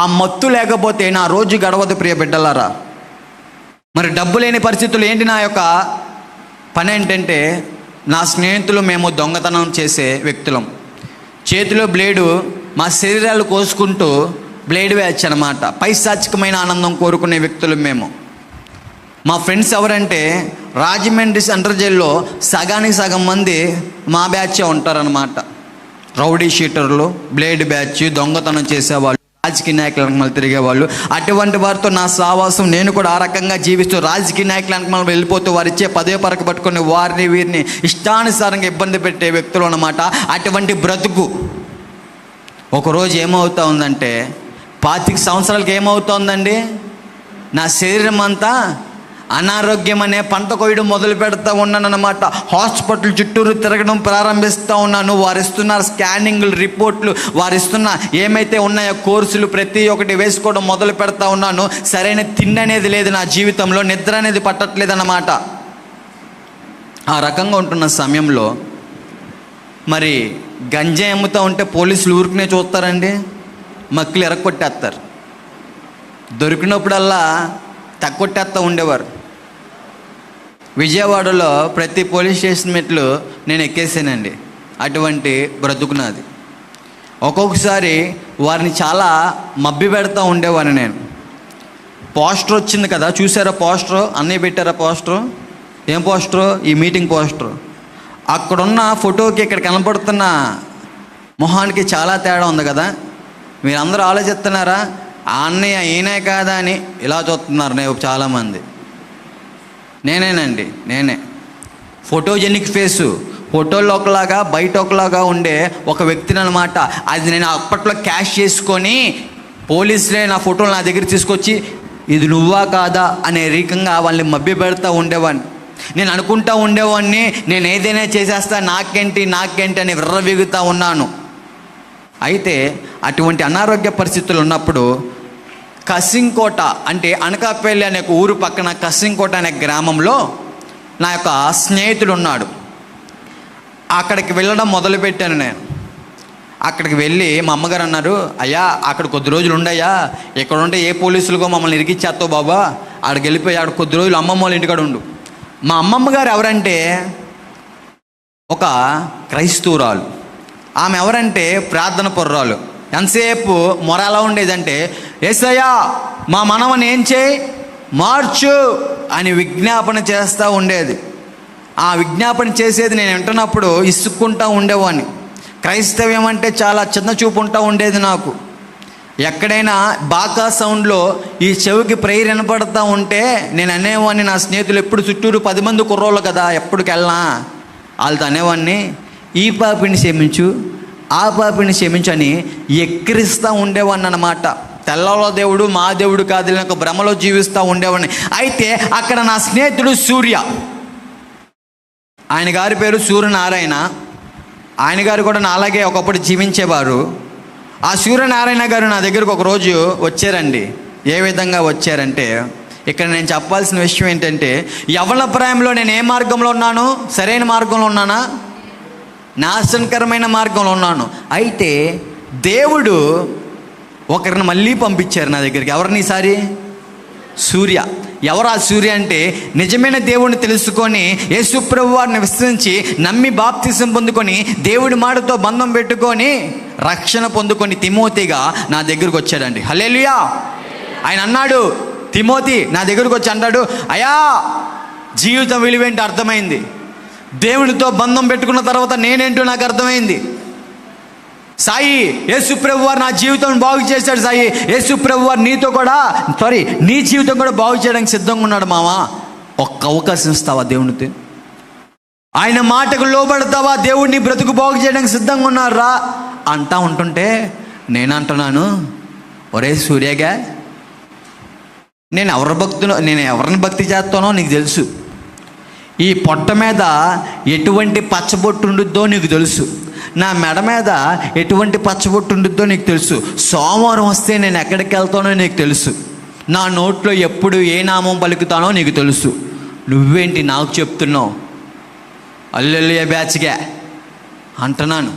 ఆ మత్తు లేకపోతే నా రోజు గడవదు ప్రియ బిడ్డలారా. మరి డబ్బు లేని పరిస్థితులు ఏంటి నా యొక్క పని ఏంటంటే, నా స్నేహితులు మేము దొంగతనం చేసే వ్యక్తులం. చేతిలో బ్లేడు, మా శరీరాలు కోసుకుంటూ బ్లేడ్ వేయచ్చు అనమాట. పైశాచికమైన ఆనందం కోరుకునే వ్యక్తులు మేము. మా ఫ్రెండ్స్ ఎవరంటే, రాజమండ్రి సెంట్రల్ జైల్లో సగానికి సగం మంది మా బ్యాచే ఉంటారనమాట. రౌడీ షీటర్లు, బ్లేడ్ బ్యాచ్, దొంగతనం చేసేవాళ్ళు, రాజకీయ నాయకులకు మళ్ళీ తిరిగేవాళ్ళు. అటువంటి వారితో నా సావాసం, నేను కూడా ఆ రకంగా జీవిస్తూ రాజకీయ నాయకులకు మనం వెళ్ళిపోతూ వారిచ్చే పదే పరకు పట్టుకొని వారిని వీరిని ఇష్టానుసారంగా ఇబ్బంది పెట్టే వ్యక్తులు అన్నమాట. అటువంటి బ్రతుకు ఒకరోజు ఏమవుతా ఉందంటే 25 సంవత్సరాలకి ఏమవుతోందండి, నా శరీరం అంతా అనారోగ్యం అనే పంట కొయ్యడం మొదలు పెడతా ఉన్నాను అన్నమాట. హాస్పిటల్ చుట్టూరు తిరగడం ప్రారంభిస్తూ ఉన్నాను. వారు ఇస్తున్న స్కానింగ్లు, రిపోర్ట్లు, వారు ఇస్తున్న ఏమైతే ఉన్నాయో కోర్సులు ప్రతి ఒక్కటి వేసుకోవడం మొదలు పెడతా ఉన్నాను. సరైన తిండి అనేది లేదు నా జీవితంలో, నిద్ర అనేది పట్టట్లేదు అన్నమాట. ఆ రకంగా ఉంటున్న సమయంలో మరి గంజాయి అమ్ముతూ ఉంటే పోలీసులు ఊరికనే చూస్తారండి, మక్కులు ఎరగొట్టేస్తారు. దొరికినప్పుడల్లా తగ్గొట్టేస్తూ ఉండేవారు. విజయవాడలో ప్రతి పోలీస్ స్టేషన్ మెట్లు నేను ఎక్కేసానండి. అటువంటి బ్రతుకు నాది. ఒక్కొక్కసారి వారిని చాలా మభ్య పెడతా ఉండేవాడిని నేను. పోస్టర్ వచ్చింది కదా, చూసారా పోస్టరు? అన్నయ్య పెట్టారా పోస్టరు? ఏం పోస్టరు? ఈ మీటింగ్ పోస్టరు. అక్కడున్న ఫోటోకి ఇక్కడ కనపడుతున్న మొహానికి చాలా తేడా ఉంది కదా. మీరందరూ ఆలోచిస్తున్నారా, ఆ అన్నయ్య ఈయనే కాదా అని ఇలా చూస్తున్నారు నేను చాలామంది. నేనేనండి, నేనే. ఫోటోజెనిక్ ఫేసు, ఫోటోల్లో ఒకలాగా బయట ఒకలాగా ఉండే ఒక వ్యక్తిని అనమాట. అది నేను అప్పట్లో క్యాష్ చేసుకొని పోలీసులే నా ఫోటోలు నా దగ్గర తీసుకొచ్చి ఇది నువ్వా కాదా అనే రకంగా వాళ్ళని మభ్య పెడతా ఉండేవాడిని. నేను అనుకుంటా ఉండేవాడిని, నేను ఏదైనా చేసేస్తా, నాకేంటి అని విర్రవీగుతూ ఉన్నాను. అయితే అటువంటి అనారోగ్య పరిస్థితులు ఉన్నప్పుడు కసింకోట అంటే అనకాపల్లి అనే ఊరు పక్కన కసింకోట అనే గ్రామంలో నా యొక్క స్నేహితుడు ఉన్నాడు. అక్కడికి వెళ్ళడం మొదలుపెట్టాను నేను. అక్కడికి వెళ్ళి మా అమ్మగారు అన్నారు, అయ్యా అక్కడ కొద్ది రోజులు ఉండయ్యా, ఇక్కడ ఉంటే ఏ పోలీసులకో మమ్మల్ని ఇరికిచ్చేస్తావు బాబా, అక్కడికి వెళ్ళిపోయి అక్కడ కొద్ది రోజులు అమ్మమ్మ వాళ్ళ ఇంటికాడ ఉండు. మా అమ్మమ్మ గారు ఎవరంటే ఒక క్రైస్తవురాలు. ఆమె ఎవరంటే ప్రార్థన పరురాలు. ఎంతసేపు మొర ఎలా ఉండేదంటే, యేసయ్యా మా మనవని ఏం చేయి, మార్చు అని విజ్ఞాపన చేస్తూ ఉండేది. ఆ విజ్ఞాపన చేసేది నేను వింటున్నప్పుడు ఇసుక్కుంటూ ఉండేవాడిని. క్రైస్తవ్యం అంటే చాలా చిన్న చూపు ఉంటా ఉండేది నాకు. ఎక్కడైనా బాకా సౌండ్లో ఈ చెవికి ప్రేయర్ వినపడతా ఉంటే నేను అనేవాడిని, నా స్నేహితులు ఎప్పుడు చుట్టూరు 10 మంది కుర్రోళ్ళు కదా, ఎప్పటికి వెళ్ళినా వాళ్ళతో అనేవాడిని, ఈ పాపిని క్షమించు, ఆ పాపిని క్షమించు అని ఎక్కిరిస్తూ ఉండేవాడిని అన్నమాట. తెల్లలో దేవుడు మా దేవుడు కాదు ఒక భ్రమలో జీవిస్తూ ఉండేవాడిని. అయితే అక్కడ నా స్నేహితుడు సూర్య, ఆయన గారి పేరు సూర్యనారాయణ. ఆయన గారు కూడా నా అలాగే ఒకప్పుడు జీవించేవారు. ఆ సూర్యనారాయణ గారు నా దగ్గరకు ఒకరోజు వచ్చారండి. ఏ విధంగా వచ్చారంటే, ఇక్కడ నేను చెప్పాల్సిన విషయం ఏంటంటే, యవ్వన ప్రాయంలో నేను ఏ మార్గంలో ఉన్నాను? సరైన మార్గంలో ఉన్నానా? నాశనకరమైన మార్గంలో ఉన్నాను. అయితే దేవుడు ఒకరిని మళ్ళీ పంపించారు నా దగ్గరికి. ఎవరిని ఈసారి? సూర్య. ఎవరు ఆ సూర్య అంటే, నిజమైన దేవుడిని తెలుసుకొని యేసు ప్రభువు వారిని విశ్వసించి నమ్మి బాప్తిసం పొందుకొని దేవుడి మాటతో బంధం పెట్టుకొని రక్షణ పొందుకొని తిమోతిగా నా దగ్గరకు వచ్చాడండి. హల్లెలూయా. ఆయన అన్నాడు, తిమోతి నా దగ్గరకు వచ్చి అంటాడు, అయ్యా జీవితం విలువేంటో అర్థమైంది, దేవునితో బంధం పెట్టుకున్న తర్వాత నేనేంటో నాకు అర్థమైంది. సాయి, యేసు ప్రభు వారు నా జీవితం బాగు చేశాడు. సాయి, యేసు ప్రభు వారు నీ జీవితం కూడా బాగు చేయడానికి సిద్ధంగా ఉన్నాడు మావా. ఒక్క అవకాశం ఇస్తావా దేవునికి? ఆయన మాటకు లోబడతావా? దేవుడిని బ్రతుకు బాగు చేయడానికి సిద్ధంగా ఉన్నారా అంటా ఉంటుంటే నేను అంటున్నాను, ఒరే సూర్యగా, నేను ఎవరిని భక్తి చేస్తానో నీకు తెలుసు. ఈ పొట్ట మీద ఎటువంటి పచ్చబొట్టు ఉండుద్దో నీకు తెలుసు. నా మెడ మీద ఎటువంటి పచ్చబొట్టు ఉండుద్దో నీకు తెలుసు. సోమవారం వస్తే నేను ఎక్కడికి వెళ్తానో నీకు తెలుసు. నా నోట్లో ఎప్పుడు ఏ నామం పలుకుతానో నీకు తెలుసు. నువ్వేంటి నాకు చెప్తున్నావు? అల్లెల్లుయ బ్యాచ్గా అంటున్నాను.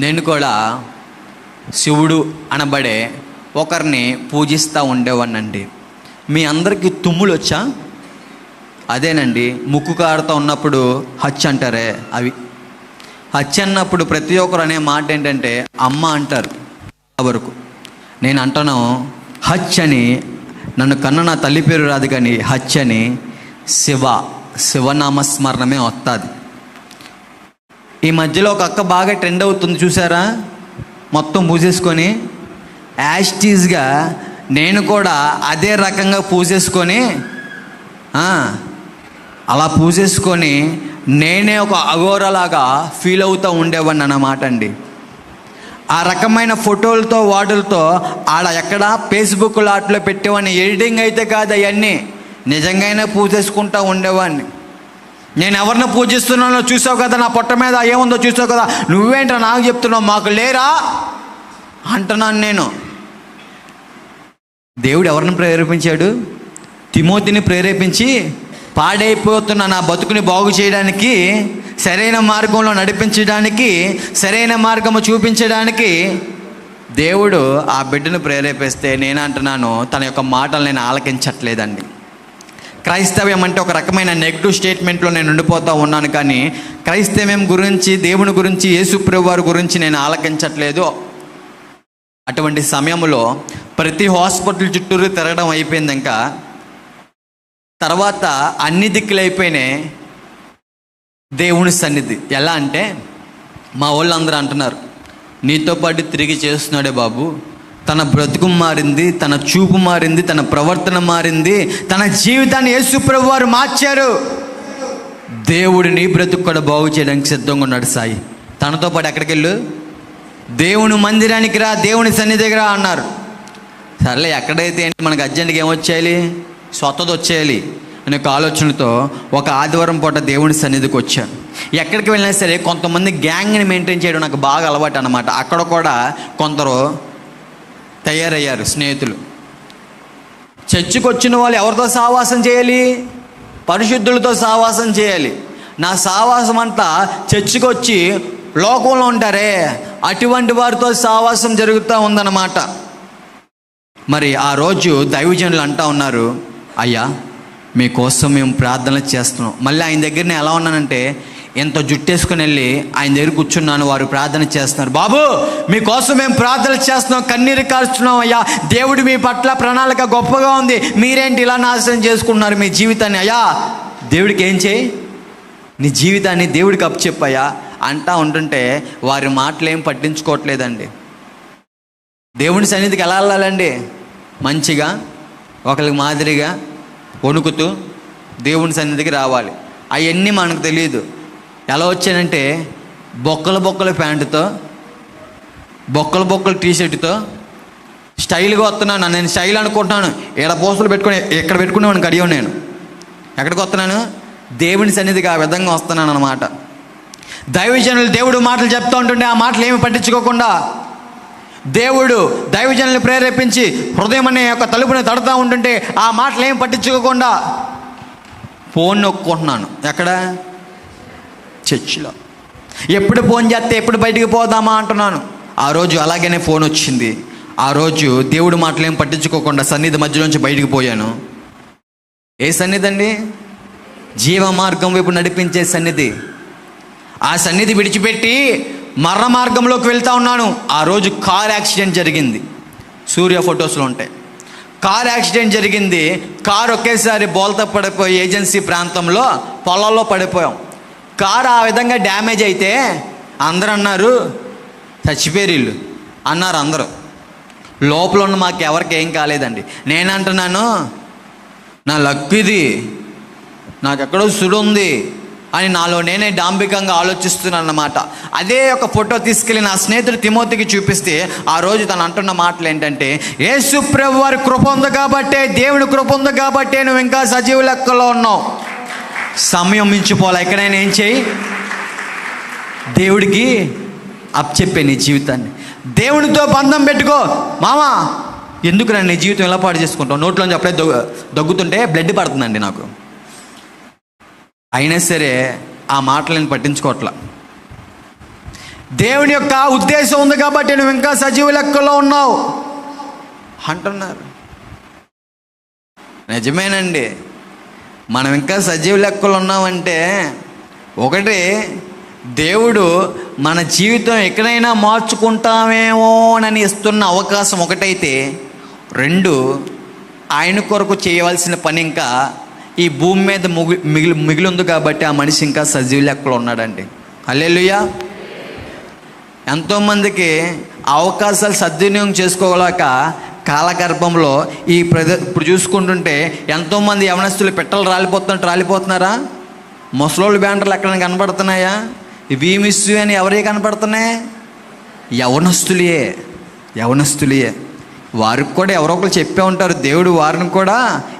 నేను కూడా శివుడు అనబడే ఒకరిని పూజిస్తూ ఉండేవాడినండి. మీ అందరికీ తుమ్ములు వచ్చా? అదేనండి, ముక్కు కారుతూ ఉన్నప్పుడు హచ్ అంటారే అవి. హచ్ అన్నప్పుడు ప్రతి ఒక్కరు అనే మాట ఏంటంటే అమ్మ అంటారు. వరకు నేను అంటాను హచ్ అని. నన్ను కన్న నా తల్లి పేరు రాదు కానీ హచ్ అని శివనామస్మరణమే వస్తుంది. ఈ మధ్యలో ఒక అక్క బాగా ట్రెండ్ అవుతుంది చూసారా, మొత్తం పూజేసుకొని యాస్టీజ్గా నేను కూడా అదే రకంగా పూజేసుకొని అలా పూజేసుకొని నేనే ఒక అఘోరలాగా ఫీల్ అవుతూ ఉండేవాడిని అన్నమాట అండి. ఆ రకమైన ఫోటోలతో వాటిలతో ఆడ ఎక్కడ ఫేస్బుక్లో వాటిలో పెట్టేవాడిని. ఎడిటింగ్ అయితే కాదు, అవన్నీ నిజంగానే పూజేసుకుంటూ ఉండేవాడిని. నేను ఎవరిని పూజిస్తున్నానో చూసావు కదా, నా పొట్ట మీద ఏముందో చూసావు కదా, నువ్వేంటో నాకు చెప్తున్నావు, మాకు లేరా అంటున్నాను నేను. దేవుడు ఎవరిని ప్రేరేపించాడు? తిమోతిని ప్రేరేపించి పాడైపోతున్న నా బతుకుని బాగు చేయడానికి, సరైన మార్గంలో నడిపించడానికి, సరైన మార్గము చూపించడానికి దేవుడు ఆ బిడ్డను ప్రేరేపిస్తే నేనంటున్నాను తన యొక్క మాటలు నేను ఆలకించట్లేదండి. క్రైస్తవ్యం అంటే ఒక రకమైన నెగిటివ్ స్టేట్మెంట్లో నేను ఉండిపోతూ ఉన్నాను, కానీ క్రైస్తవ్యం గురించి, దేవుని గురించి, యేసు ప్రభువు వారి గురించి నేను ఆలకించట్లేదు. అటువంటి సమయంలో ప్రతి హాస్పిటల్ చుట్టూరు తిరగడం అయిపోయింది. ఇంకా తర్వాత అన్ని దిక్కులు అయిపోయినాయి. దేవుని సన్నిధి ఎలా అంటే మా వాళ్ళు అందరూ అంటున్నారు, నీతో పాటు తిరిగి చేస్తున్నాడే బాబు, తన బ్రతుకు మారింది, తన చూపు మారింది, తన ప్రవర్తన మారింది, తన జీవితాన్ని యేసు ప్రభువు వారు మార్చారు. దేవుడు నీ బ్రతుకు కూడా బాగు చేయడానికి సిద్ధంగా ఉన్నాడు సాయి. తనతో పాటు ఎక్కడికి వెళ్ళు, దేవుని మందిరానికి రా, దేవుని సన్నిధికి రా అన్నారు. సర్లే, ఎక్కడైతే ఏంటి, మనకు అర్జెంట్గా ఏమొచ్చేయాలి, స్వతది వచ్చేయాలి అనే ఒక ఆలోచనతో ఒక ఆదివారం పూట దేవుని సన్నిధికి వచ్చాను. ఎక్కడికి వెళ్ళినా సరే కొంతమంది గ్యాంగ్ని మెయింటైన్ చేయడం నాకు బాగా అలవాటు అన్నమాట. అక్కడ కూడా కొందరు తయారయ్యారు స్నేహితులు. చర్చికి వచ్చిన వాళ్ళు ఎవరితో సావాసం చేయాలి? పరిశుద్ధులతో సావాసం చేయాలి. నా సావాసం అంతా చర్చికి వచ్చి లోకంలో ఉంటారే అటువంటి వారితో సావాసం జరుగుతూ ఉందన్నమాట. మరి ఆ రోజు దైవజనులు అంటూ ఉన్నారు, అయ్యా మీకోసం మేము ప్రార్థనలు చేస్తున్నాం. మళ్ళీ ఆయన దగ్గర నేను ఎలా ఉన్నానంటే ఎంత జుట్టేసుకుని వెళ్ళి ఆయన దగ్గర కూర్చున్నాను. వారు ప్రార్థన చేస్తున్నారు, బాబు మీకోసం మేము ప్రార్థనలు చేస్తున్నాం, కన్నీరు కారుస్తున్నాం అయ్యా, దేవుడు మీ పట్ల ప్రణాళిక గొప్పగా ఉంది, మీరేంటి ఇలా నాశనం చేసుకుంటున్నారు మీ జీవితాన్ని, అయ్యా దేవుడికి ఏం చేయి, నీ జీవితాన్ని దేవుడికి అప్పచెప్పయ్యా అంటా ఉంటుంటే వారి మాటలు ఏం పట్టించుకోవట్లేదండి. దేవుని సన్నిధికి ఎలా వెళ్ళాలండి? మంచిగా ఒకరికి మాదిరిగా వణుకుతూ దేవుని సన్నిధికి రావాలి. అవన్నీ మనకు తెలియదు. ఎలా వచ్చానంటే బొక్కల ప్యాంటుతో, బొక్కల టీషర్టుతో స్టైల్గా వస్తున్నాను. నేను స్టైల్ అనుకుంటున్నాను, ఈడ పోస్టులు పెట్టుకుని ఎక్కడ పెట్టుకునేవాడిని కడియం. నేను ఎక్కడికి వస్తున్నాను? దేవుని సన్నిధికి ఆ విధంగా వస్తున్నాను అన్నమాట. దైవజనులు దేవుడు మాటలు చెప్తూ ఉంటుంటే ఆ మాటలు ఏమి పట్టించుకోకుండా, దేవుడు దైవజనులను ప్రేరేపించి హృదయం అనే యొక్క తలుపుని తడుతూ ఉంటుంటే ఆ మాటలు ఏమి పట్టించుకోకుండా ఫోన్ నొక్కుంటున్నాను. ఎక్కడ? చర్చిలో. ఎప్పుడు ఫోన్ చేస్తే ఎప్పుడు బయటికి పోదామా అంటున్నాను. ఆ రోజు అలాగనే ఫోన్ వచ్చింది. ఆ రోజు దేవుడు మాటలు ఏం పట్టించుకోకుండా సన్నిధి మధ్యలోంచి బయటికి పోయాను. ఏ సన్నిధి అండి? జీవ మార్గం వైపు నడిపించే సన్నిధి. ఆ సన్నిధి విడిచిపెట్టి మరణ మార్గంలోకి వెళ్తా ఉన్నాను. ఆ రోజు కార్ యాక్సిడెంట్ జరిగింది. సూర్య ఫొటోస్లో ఉంటాయి. కార్ యాక్సిడెంట్ జరిగింది. కారు ఒకేసారి బోల్తా పడిపోయి ఏజెన్సీ ప్రాంతంలో పొలాల్లో పడిపోయాం. కారు ఆ విధంగా డ్యామేజ్ అయితే అందరూ అన్నారు చచ్చిపోయారు వీళ్ళు అన్నారు అందరూ. లోపల ఉన్న మాకు ఎవరికి ఏం కాలేదండి. నేనంటున్నాను నా లక్ ఇది, నాకెక్కడో సుడు ఉంది అని నాలో నేనే డాంబికంగా ఆలోచిస్తున్నాను అన్నమాట. అదే ఒక ఫోటో తీసుకెళ్ళి నా స్నేహితుడు తిమోతికి చూపిస్తే ఆ రోజు తను అంటున్న మాటలు ఏంటంటే, యేసు ప్రభువు వారి కృప ఉంది కాబట్టే, దేవుని కృప ఉంది కాబట్టే నువ్వు ఇంకా సజీవ లెక్కలో ఉన్నావు. సమయం మించిపోలే. ఎక్కడైనా ఏం చేయి, దేవుడికి అప్పచెప్పే నీ జీవితాన్ని. దేవునితో బంధం పెట్టుకో. మామా ఎందుకు నన్ను నీ జీవితం ఎలా పాడు చేసుకుంటావు? నోట్లోంచి అప్పుడే దగ్గుతుంటే బ్లడ్ పడుతుందండి నాకు. అయినా సరే ఆ మాటలు నేను పట్టించుకోవట్లా. దేవుని యొక్క ఉద్దేశం ఉంది కాబట్టి నువ్వు ఇంకా సజీవ లెక్కలో ఉన్నావు అంటున్నారు. నిజమేనండి, మనం ఇంకా సజీవ లెక్కలు ఉన్నామంటే ఒకటి దేవుడు మన జీవితం ఎక్కడైనా మార్చుకుంటామేమోనని ఇస్తున్న అవకాశం ఒకటైతే, రెండు ఆయన కొరకు చేయవలసిన పని ఇంకా ఈ భూమి మీద మిగిలి ఉంది కాబట్టి ఆ మనిషి ఇంకా సజీవ లెక్కలో ఉన్నాడండి. హల్లెలూయా. ఎంతోమందికి అవకాశాలు సద్వినియోగం చేసుకోలేక కాలగర్భంలో ఇప్పుడు చూసుకుంటుంటే ఎంతోమంది యవనస్తులు పెట్టలు రాలిపోతున్నారా? ముసలోళ్ళు బ్యానర్లు ఎక్కడైనా కనపడుతున్నాయా? వి మిస్ అని ఎవరికి కనపడుతున్నాయి? యవనస్తులే. వారికి కూడా ఎవరో ఒకరు చెప్పే ఉంటారు, దేవుడు వారిని కూడా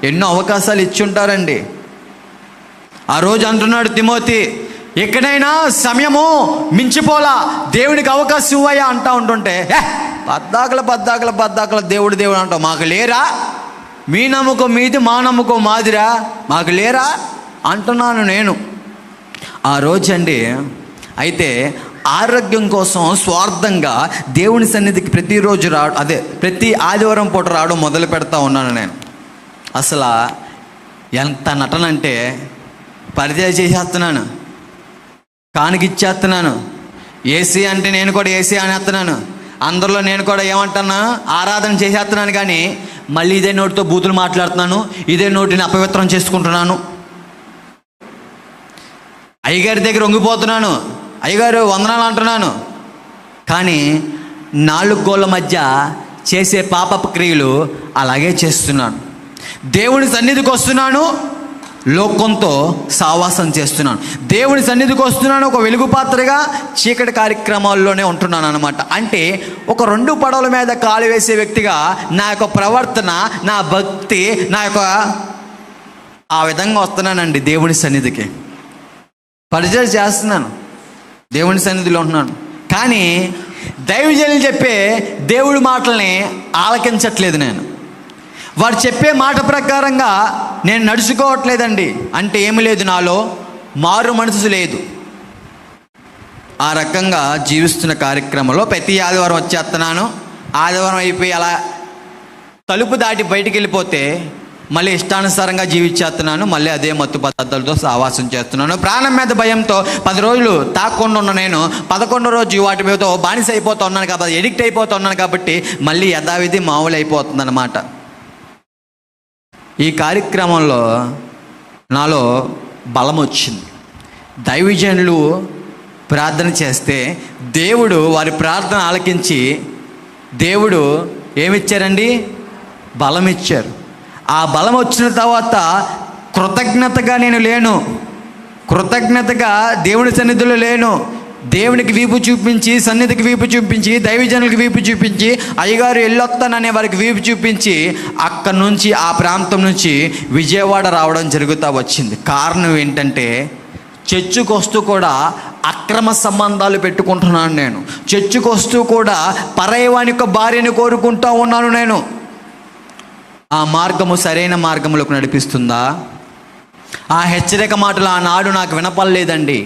ఎన్నో అవకాశాలు ఇచ్చి ఉంటారండి. ఆ రోజు అంటున్నాడు తిమోతి, ఎక్కడైనా సమయము మించిపోలా, దేవునికి అవకాశం ఇవ్వయా అంటా ఉంటుంటే, పద్దాకల దేవుడు అంటావు, మాకు లేరా? మీ నమ్మకం మీది, మా నమ్మకం మాదిరా, మాకు లేరా అంటున్నాను నేను. ఆ రోజు అండి, అయితే ఆరోగ్యం కోసం స్వార్థంగా దేవుని సన్నిధికి ప్రతిరోజు ప్రతి ఆదివారం పూట రావడం మొదలు పెడతా ఉన్నాను నేను. అసలు ఎంత నటనంటే పరిచయం చేసేస్తున్నాను, కానికిచ్చేస్తున్నాను. ఏసీ అంటే నేను కూడా ఏసీ అనేస్తున్నాను, అందరిలో నేను కూడా ఏమంటున్నా ఆరాధన చేసేస్తున్నాను. కానీ మళ్ళీ ఇదే నోటితో బూతులు మాట్లాడుతున్నాను, ఇదే నోటిని అపవిత్రం చేసుకుంటున్నాను. అయ్యగారి దగ్గర వంగిపోతున్నాను, అయ్యగారు వందనాలు అంటున్నాను. కానీ 4 గోళ్ళ మధ్య చేసే పాపపు క్రియలు అలాగే చేస్తున్నాను. దేవుని సన్నిధికి వస్తున్నాను, లోకంతో సావాసం చేస్తున్నాను. దేవుని సన్నిధికి వస్తున్నాను, ఒక వెలుగు పాత్రగా చీకటి కార్యక్రమాల్లోనే ఉంటున్నాను అనమాట. అంటే ఒక 2 పడవల మీద కాలు వేసే వ్యక్తిగా నా యొక్క ప్రవర్తన, నా భక్తి, నా యొక్క ఆ విధంగా వస్తున్నానండి. దేవుని సన్నిధికి పరిచయం చేస్తున్నాను, దేవుని సన్నిధిలో ఉంటున్నాను. కానీ దైవజనులు చెప్పే దేవుడి మాటల్ని ఆలకించట్లేదు నేను. వాడు చెప్పే మాట ప్రకారంగా నేను నడుచుకోవట్లేదండి. అంటే ఏమి లేదు, నాలో మారు మనసు లేదు. ఆ రకంగా జీవిస్తున్న కార్యక్రమంలో ప్రతి ఆదివారం వచ్చేస్తున్నాను. ఆదివారం అయిపోయి అలా తలుపు దాటి బయటికి వెళ్ళిపోతే మళ్ళీ ఇష్టానుసారంగా జీవించేస్తున్నాను. మళ్ళీ అదే మత్తు పదార్థాలతో సావాసం చేస్తున్నాను. ప్రాణం మీద భయంతో 10 రోజులు తాకుండా ఉన్న నేను 11వ రోజు వాటి మీదతో బానిస అయిపోతూ ఉన్నాను కాబట్టి, ఎడిక్ట్ అయిపోతూ ఉన్నాను కాబట్టి మళ్ళీ యథావిధి మామూలు అయిపోతుంది అన్నమాట. ఈ కార్యక్రమంలో నాలో బలం వచ్చింది. దైవజనులు ప్రార్థన చేస్తే దేవుడు వారి ప్రార్థన ఆలకించి దేవుడు ఏమిచ్చారండి? బలం ఇచ్చారు. ఆ బలం వచ్చిన తర్వాత కృతజ్ఞతగా నేను లేను, కృతజ్ఞతగా దేవుని సన్నిధిలో లేను. దేవునికి వీపు చూపించి, సన్నిధికి వీపు చూపించి, దైవజనులకు వీపు చూపించి, అయ్యగారు వెళ్ళొస్తాననే వారికి వీపు చూపించి అక్కడి నుంచి, ఆ ప్రాంతం నుంచి విజయవాడ రావడం జరుగుతూ వచ్చింది. కారణం ఏంటంటే చర్చికి వస్తూ కూడా అక్రమ సంబంధాలు పెట్టుకుంటున్నాను నేను. చర్చికి వస్తూ కూడా పరాయివాని యొక్క భార్యను కోరుకుంటూ ఉన్నాను నేను. ఆ మార్గము సరైన మార్గంలోకి నడిపిస్తుందా? ఆ హెచ్చరిక మాటలు ఆనాడు నాకు వినపడలేదండి.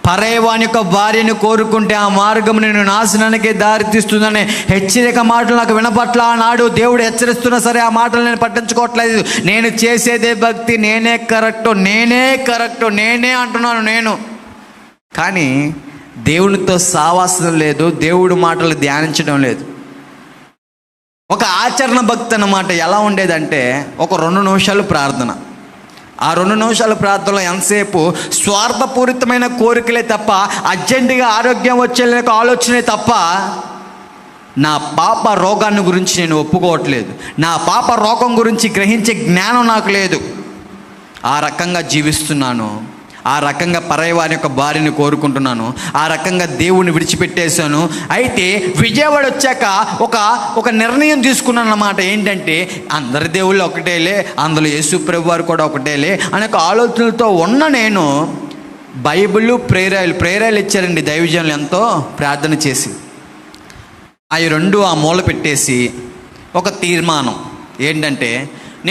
పరాయివాని యొక్క భార్యను కోరుకుంటే ఆ మార్గం నేను నాశనానికి దారితీస్తుందనే హెచ్చరిక మాటలు నాకు వినపట్ల. ఆనాడు దేవుడు హెచ్చరిస్తున్నా సరే ఆ మాటలు నేను పట్టించుకోవట్లేదు. నేను చేసేదే భక్తి, నేనే కరెక్టు నేనే అంటున్నాను నేను. కానీ దేవునితో సావాసం లేదు, దేవుడి మాటలు ధ్యానించడం లేదు. ఒక ఆచరణ భక్తి అన్నమాట. ఎలా ఉండేదంటే ఒక 2 నిమిషాలు ప్రార్థన. ఆ 2 నిమిషాల ప్రార్థనలో ఎంతసేపు స్వార్థపూరితమైన కోరికలే తప్ప, అర్జెంటుగా ఆరోగ్యం వచ్చే ఆలోచనే తప్ప నా పాప రోగాన్ని గురించి నేను ఒప్పుకోవట్లేదు. నా పాప రోగం గురించి గ్రహించే జ్ఞానం నాకు లేదు. ఆ రకంగా జీవిస్తున్నాను. ఆ రకంగా పరాయివారి యొక్క భార్యను కోరుకుంటున్నాను. ఆ రకంగా దేవుణ్ణి విడిచిపెట్టేశాను. అయితే విజయవాడ వచ్చాక ఒక నిర్ణయం తీసుకున్నాను అన్నమాట. ఏంటంటే అందరి దేవుళ్ళు ఒకటేలే, అందులో యేసు ప్రభు వారు కూడా ఒకటేలే అనే ఆలోచనలతో ఉన్న నేను బైబిల్ ప్రేరాయలు ఇచ్చారండి దైవజనులు ఎంతో ప్రార్థన చేసి. అవి 2 ఆ మూల పెట్టేసి ఒక తీర్మానం ఏంటంటే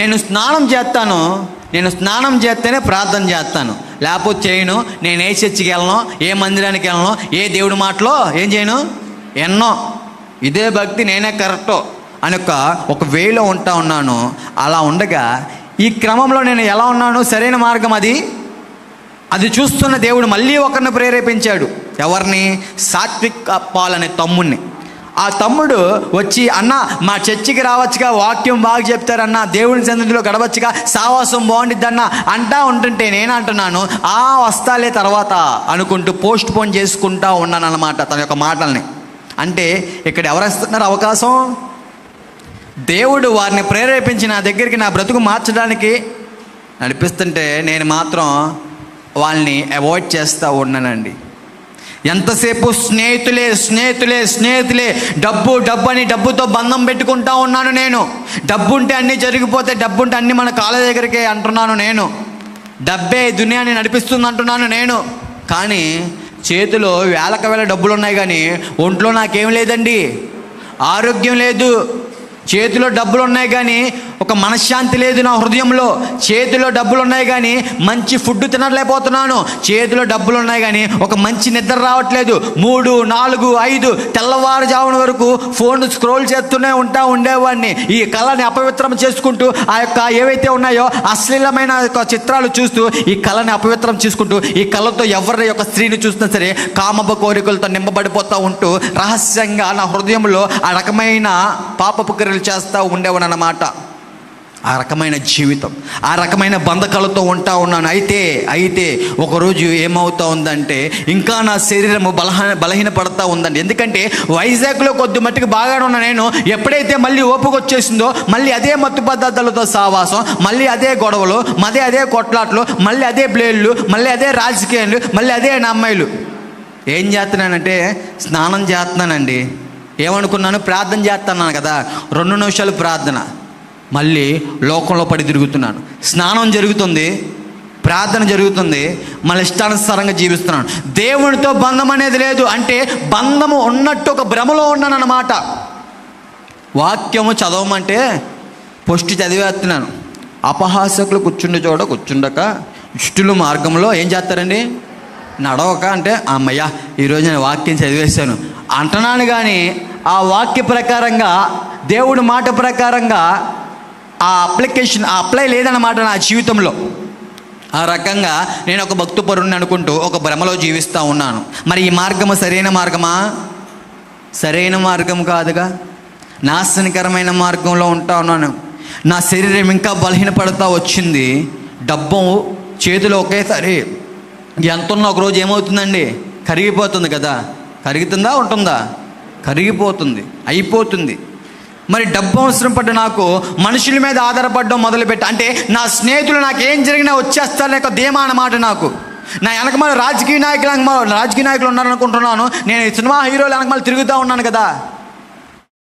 నేను స్నానం చేస్తేనే ప్రార్థన చేస్తాను, లేకపోతే చేయను. నేను ఏ చర్చికి వెళ్ళను, ఏ మందిరానికి వెళ్ళను, ఏ దేవుడి మాటలో ఏం చేయను, ఎన్నో. ఇదే భక్తి, నేనే కరెక్టో అని ఒక వేలో ఉంటా ఉన్నాను. అలా ఉండగా ఈ క్రమంలో నేను ఎలా ఉన్నాను, సరైన మార్గం అది చూస్తున్న దేవుడు మళ్ళీ ఒకరిని ప్రేరేపించాడు. ఎవరిని? సాత్విక్ పాల్ అనే తమ్ముడిని. ఆ తమ్ముడు వచ్చి, అన్న మా చర్చికి రావచ్చుగా, వాక్యం బాగా చెప్తారన్న, దేవుని సన్నిధిలో గడవచ్చుగా, సావాసం బాగుండిద్దన్న అంటా ఉంటుంటే నేను అంటున్నాను వస్తాలే తర్వాత అనుకుంటూ పోస్ట్ పోన్ చేసుకుంటా ఉన్నాను అన్నమాట తన యొక్క మాటల్ని. అంటే ఇక్కడ ఎవరు ఇస్తున్నారు అవకాశం? దేవుడు వారిని ప్రేరేపించి నా దగ్గరికి నా బ్రతుకు మార్చడానికి నడిపిస్తుంటే నేను మాత్రం వాళ్ళని అవాయిడ్ చేస్తూ ఉన్నానండి. ఎంతసేపు స్నేహితులే స్నేహితులే స్నేహితులే, డబ్బు డబ్బు అని డబ్బుతో బంధం పెట్టుకుంటా ఉన్నాను నేను. డబ్బు ఉంటే అన్నీ జరిగిపోతే, డబ్బు ఉంటే అన్నీ మన కాళ్ళ దగ్గరికే అంటున్నాను నేను. డబ్బే దునియాని నడిపిస్తుంది అంటున్నాను నేను. కానీ చేతిలో వేలకు వేల డబ్బులు ఉన్నాయి, కానీ ఒంట్లో నాకేం లేదండి, ఆరోగ్యం లేదు. చేతిలో డబ్బులు ఉన్నాయి కానీ ఒక మనశ్శాంతి లేదు నా హృదయంలో. చేతిలో డబ్బులు ఉన్నాయి కానీ మంచి ఫుడ్ తినలేకపోతున్నాను. చేతిలో డబ్బులు ఉన్నాయి కానీ ఒక మంచి నిద్ర రావట్లేదు. 3, 4, 5 తెల్లవారుజామున వరకు ఫోన్ స్క్రోల్ చేస్తూనే ఉండేవాడిని. ఈ కళని అపవిత్రం చేసుకుంటూ, ఆ యొక్క ఏవైతే ఉన్నాయో అశ్లీలమైన చిత్రాలు చూస్తూ ఈ కళని అపవిత్రం చేసుకుంటూ, ఈ కళతో ఎవరి యొక్క స్త్రీని చూసినా సరే కామపు కోరికలతో నింపబడిపోతూ ఉంటూ రహస్యంగా నా హృదయంలో ఆ రకమైన పాపపు క్రియలు చేస్తూ ఉండేవాడు అన్నమాట. ఆ రకమైన జీవితం, ఆ రకమైన బంధకాలతో ఉంటా ఉన్నాను. అయితే ఒకరోజు ఏమవుతా ఉందంటే, ఇంకా నా శరీరము బలహీనపడతా ఉందండి. ఎందుకంటే వైజాగ్లో కొద్ది మట్టుకు బాగానే ఉన్నా నేను. ఎప్పుడైతే మళ్ళీ ఓపిక వచ్చేసిందో, మళ్ళీ అదే మత్తు పదార్థాలతో సావాసం, మళ్ళీ అదే గొడవలు, అదే కొట్లాట్లు, మళ్ళీ అదే బ్లేడ్లు, మళ్ళీ అదే రాజకీయాలు, మళ్ళీ అదే నా అమ్మాయిలు. ఏం చేస్తున్నానంటే స్నానం చేస్తున్నానండి. ఏమనుకున్నాను, ప్రార్థన చేస్తున్నాను కదా, 2 నిమిషాలు ప్రార్థన, మళ్ళీ లోకంలో పడి తిరుగుతున్నాను. స్నానం జరుగుతుంది, ప్రార్థన జరుగుతుంది, మళ్ళీ ఇష్టానుసారంగా జీవిస్తున్నాను. దేవునితో బంధం అనేది లేదు. అంటే బంధము ఉన్నట్టు ఒక భ్రమలో ఉన్నాను అన్నమాట. వాక్యము చదవమంటే పొష్టి చదివేస్తున్నాను. అపహాసకులు కూర్చుండక ఇష్టుల మార్గంలో ఏం చేస్తారండి, నడవక. అంటే అమ్మయ్య ఈరోజు నేను వాక్యం చదివేశాను అంటున్నాను, కానీ ఆ వాక్య ప్రకారంగా, దేవుడి మాట ప్రకారంగా ఆ అప్లై లేదన్నమాట నా జీవితంలో. ఆ రకంగా నేను ఒక భక్తుపరుణ్ణి అనుకుంటూ ఒక భ్రమలో జీవిస్తూ ఉన్నాను. మరి ఈ మార్గము సరైన మార్గమా? సరైన మార్గం కాదుగా, నాశనకరమైన మార్గంలో ఉంటా ఉన్నాను. నా శరీరం ఇంకా బలహీనపడుతూ వచ్చింది. డబ్బు చేతిలో ఒకేసారి ఎంతున్నా ఒకరోజు ఏమవుతుందండి, కరిగిపోతుంది కదా. కరుగుతుందా ఉంటుందా? కరిగిపోతుంది, అయిపోతుంది. మరి డబ్బు అవసరం పడ్డ నాకు మనుషుల మీద ఆధారపడడం మొదలుపెట్టా. అంటే నా స్నేహితులు నాకేం జరిగినా వచ్చేస్తారనే ఒక ధీమా అన్నమాట నాకు. నా వెనకమాల రాజకీయ నాయకులు ఉన్నారనుకుంటున్నాను. నేను సినిమా హీరోలు వెనకమాల తిరుగుతూ ఉన్నాను కదా,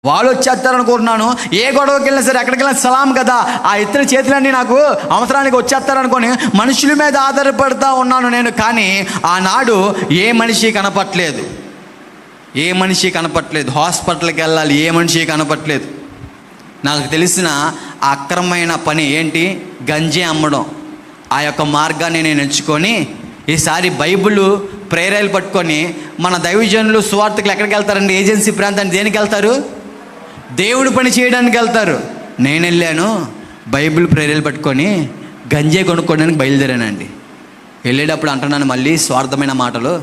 వాళ్ళు వచ్చేస్తారనుకుంటున్నాను. ఏ గొడవకి వెళ్ళినా సరే, ఎక్కడికి వెళ్ళినా సలాం కదా, ఆ ఇతర చేతులన్నీ నాకు అవసరానికి వచ్చేస్తారనుకొని మనుషుల మీద ఆధారపడుతూ ఉన్నాను నేను. కానీ ఆనాడు ఏ మనిషి కనపట్లేదు, హాస్పిటల్కి వెళ్ళాలి, ఏ మనిషి కనపట్లేదు. నాకు తెలిసిన అక్రమమైన పని ఏంటి, గంజి అమ్మడం. ఆ యొక్క మార్గాన్ని నేను ఎంచుకొని ఈసారి బైబిల్ ప్రేరేలు పట్టుకొని మన దైవజనులు సువార్తకులు ఎక్కడికి వెళ్తారండి, ఏజెన్సీ ప్రాంతానికి దేనికి వెళ్తారు, దేవుడి పని చేయడానికి వెళ్తారు. నేను వెళ్ళాను బైబిల్ ప్రేరేలు పట్టుకొని గంజే కొనుక్కోవడానికి బయలుదేరానండి. వెళ్ళేటప్పుడు అంటున్నాను మళ్ళీ స్వార్థమైన మాటలు,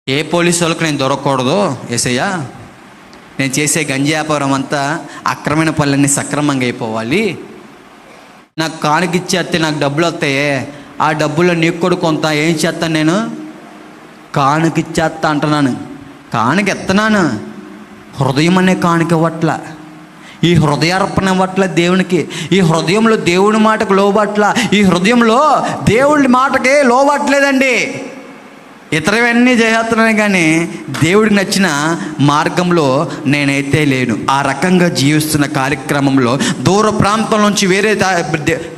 ఏ పోలీసు వాళ్ళకి నేను దొరకకూడదు యేసయ్యా, నేను చేసే గంజి వ్యాపారం అంతా అక్రమైన పనులన్నీ సక్రమంగా అయిపోవాలి. నాకు కానుకిచ్చేస్తే నాకు డబ్బులు వస్తాయే, ఆ డబ్బుల్లో నీకు కూడా కొంత ఏం చేస్తాను, నేను కానుకిచ్చేస్తా అంటున్నాను. కానుక ఎత్తనాను, హృదయం అనే కానుక ఇవ్వట్ల, ఈ హృదయార్పణ ఇవ్వట్ల దేవునికి. ఈ హృదయంలో దేవుని మాటకు లోబట్ల, ఈ హృదయంలో దేవుడి మాటకే లోబట్లేదండి. ఇతరవన్నీ చేస్తున్నాను, కానీ దేవుడికి నచ్చిన మార్గంలో నేనైతే లేను. ఆ రకంగా జీవిస్తున్న కార్యక్రమంలో దూర ప్రాంతం నుంచి వేరే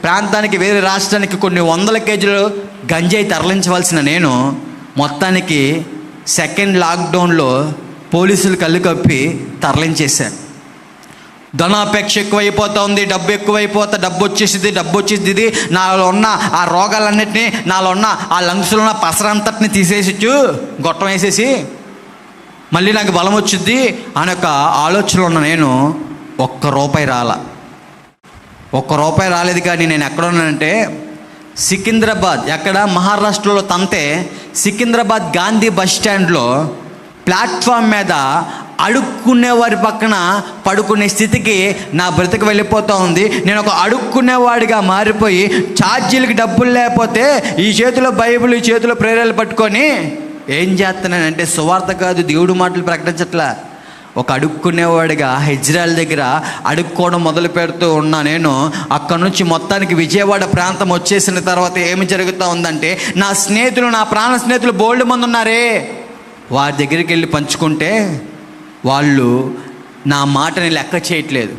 ప్రాంతానికి, వేరే రాష్ట్రానికి కొన్ని 100 కేజీలు గంజాయి తరలించవలసిన నేను మొత్తానికి సెకండ్ లాక్డౌన్లో పోలీసులు కళ్ళు కప్పి తరలించేశాను. ధనాపేక్ష ఎక్కువైపోతూ ఉంది, డబ్బు వచ్చేసింది. నాలో ఉన్న ఆ రోగాలన్నింటినీ, నాలో ఉన్న ఆ లంగ్స్లో ఉన్న పసరంతటిని తీసేసి గొట్టం వేసేసి మళ్ళీ నాకు బలం వచ్చింది అనే ఒక ఆలోచనలో ఉన్న నేను ₹1 రాలేదు. కానీ నేను ఎక్కడ ఉన్నానంటే సికింద్రాబాద్, ఎక్కడ మహారాష్ట్రలో తంతే, సికింద్రాబాద్ గాంధీ బస్ స్టాండ్లో ప్లాట్ఫామ్ మీద అడుక్కునేవారి పక్కన పడుకునే స్థితికి నా బ్రతుకు వెళ్ళిపోతూ ఉంది. నేను ఒక అడుక్కునేవాడిగా మారిపోయి, ఛార్జీలకి డబ్బులు లేకపోతే ఈ చేతిలో బైబిల్, ఈ చేతిలో ప్రేరేలు పట్టుకొని ఏం చేస్తున్నానంటే సువార్త కాదు, దేవుడి మాటలు ప్రకటించట్లా. ఒక అడుక్కునేవాడిగా ఇజ్రాయెల్ దగ్గర అడుక్కోవడం మొదలు పెడుతూ ఉన్నా నేను. అక్కడ నుంచి మొత్తానికి విజయవాడ ప్రాంతం వచ్చేసిన తర్వాత ఏమి జరుగుతూ ఉందంటే, నా స్నేహితులు, నా ప్రాణ స్నేహితులు బోల్డ్ మంది ఉన్నారే, వారి దగ్గరికి వెళ్ళి పంచుకుంటే వాళ్ళు నా మాటని లెక్క చేయట్లేదు.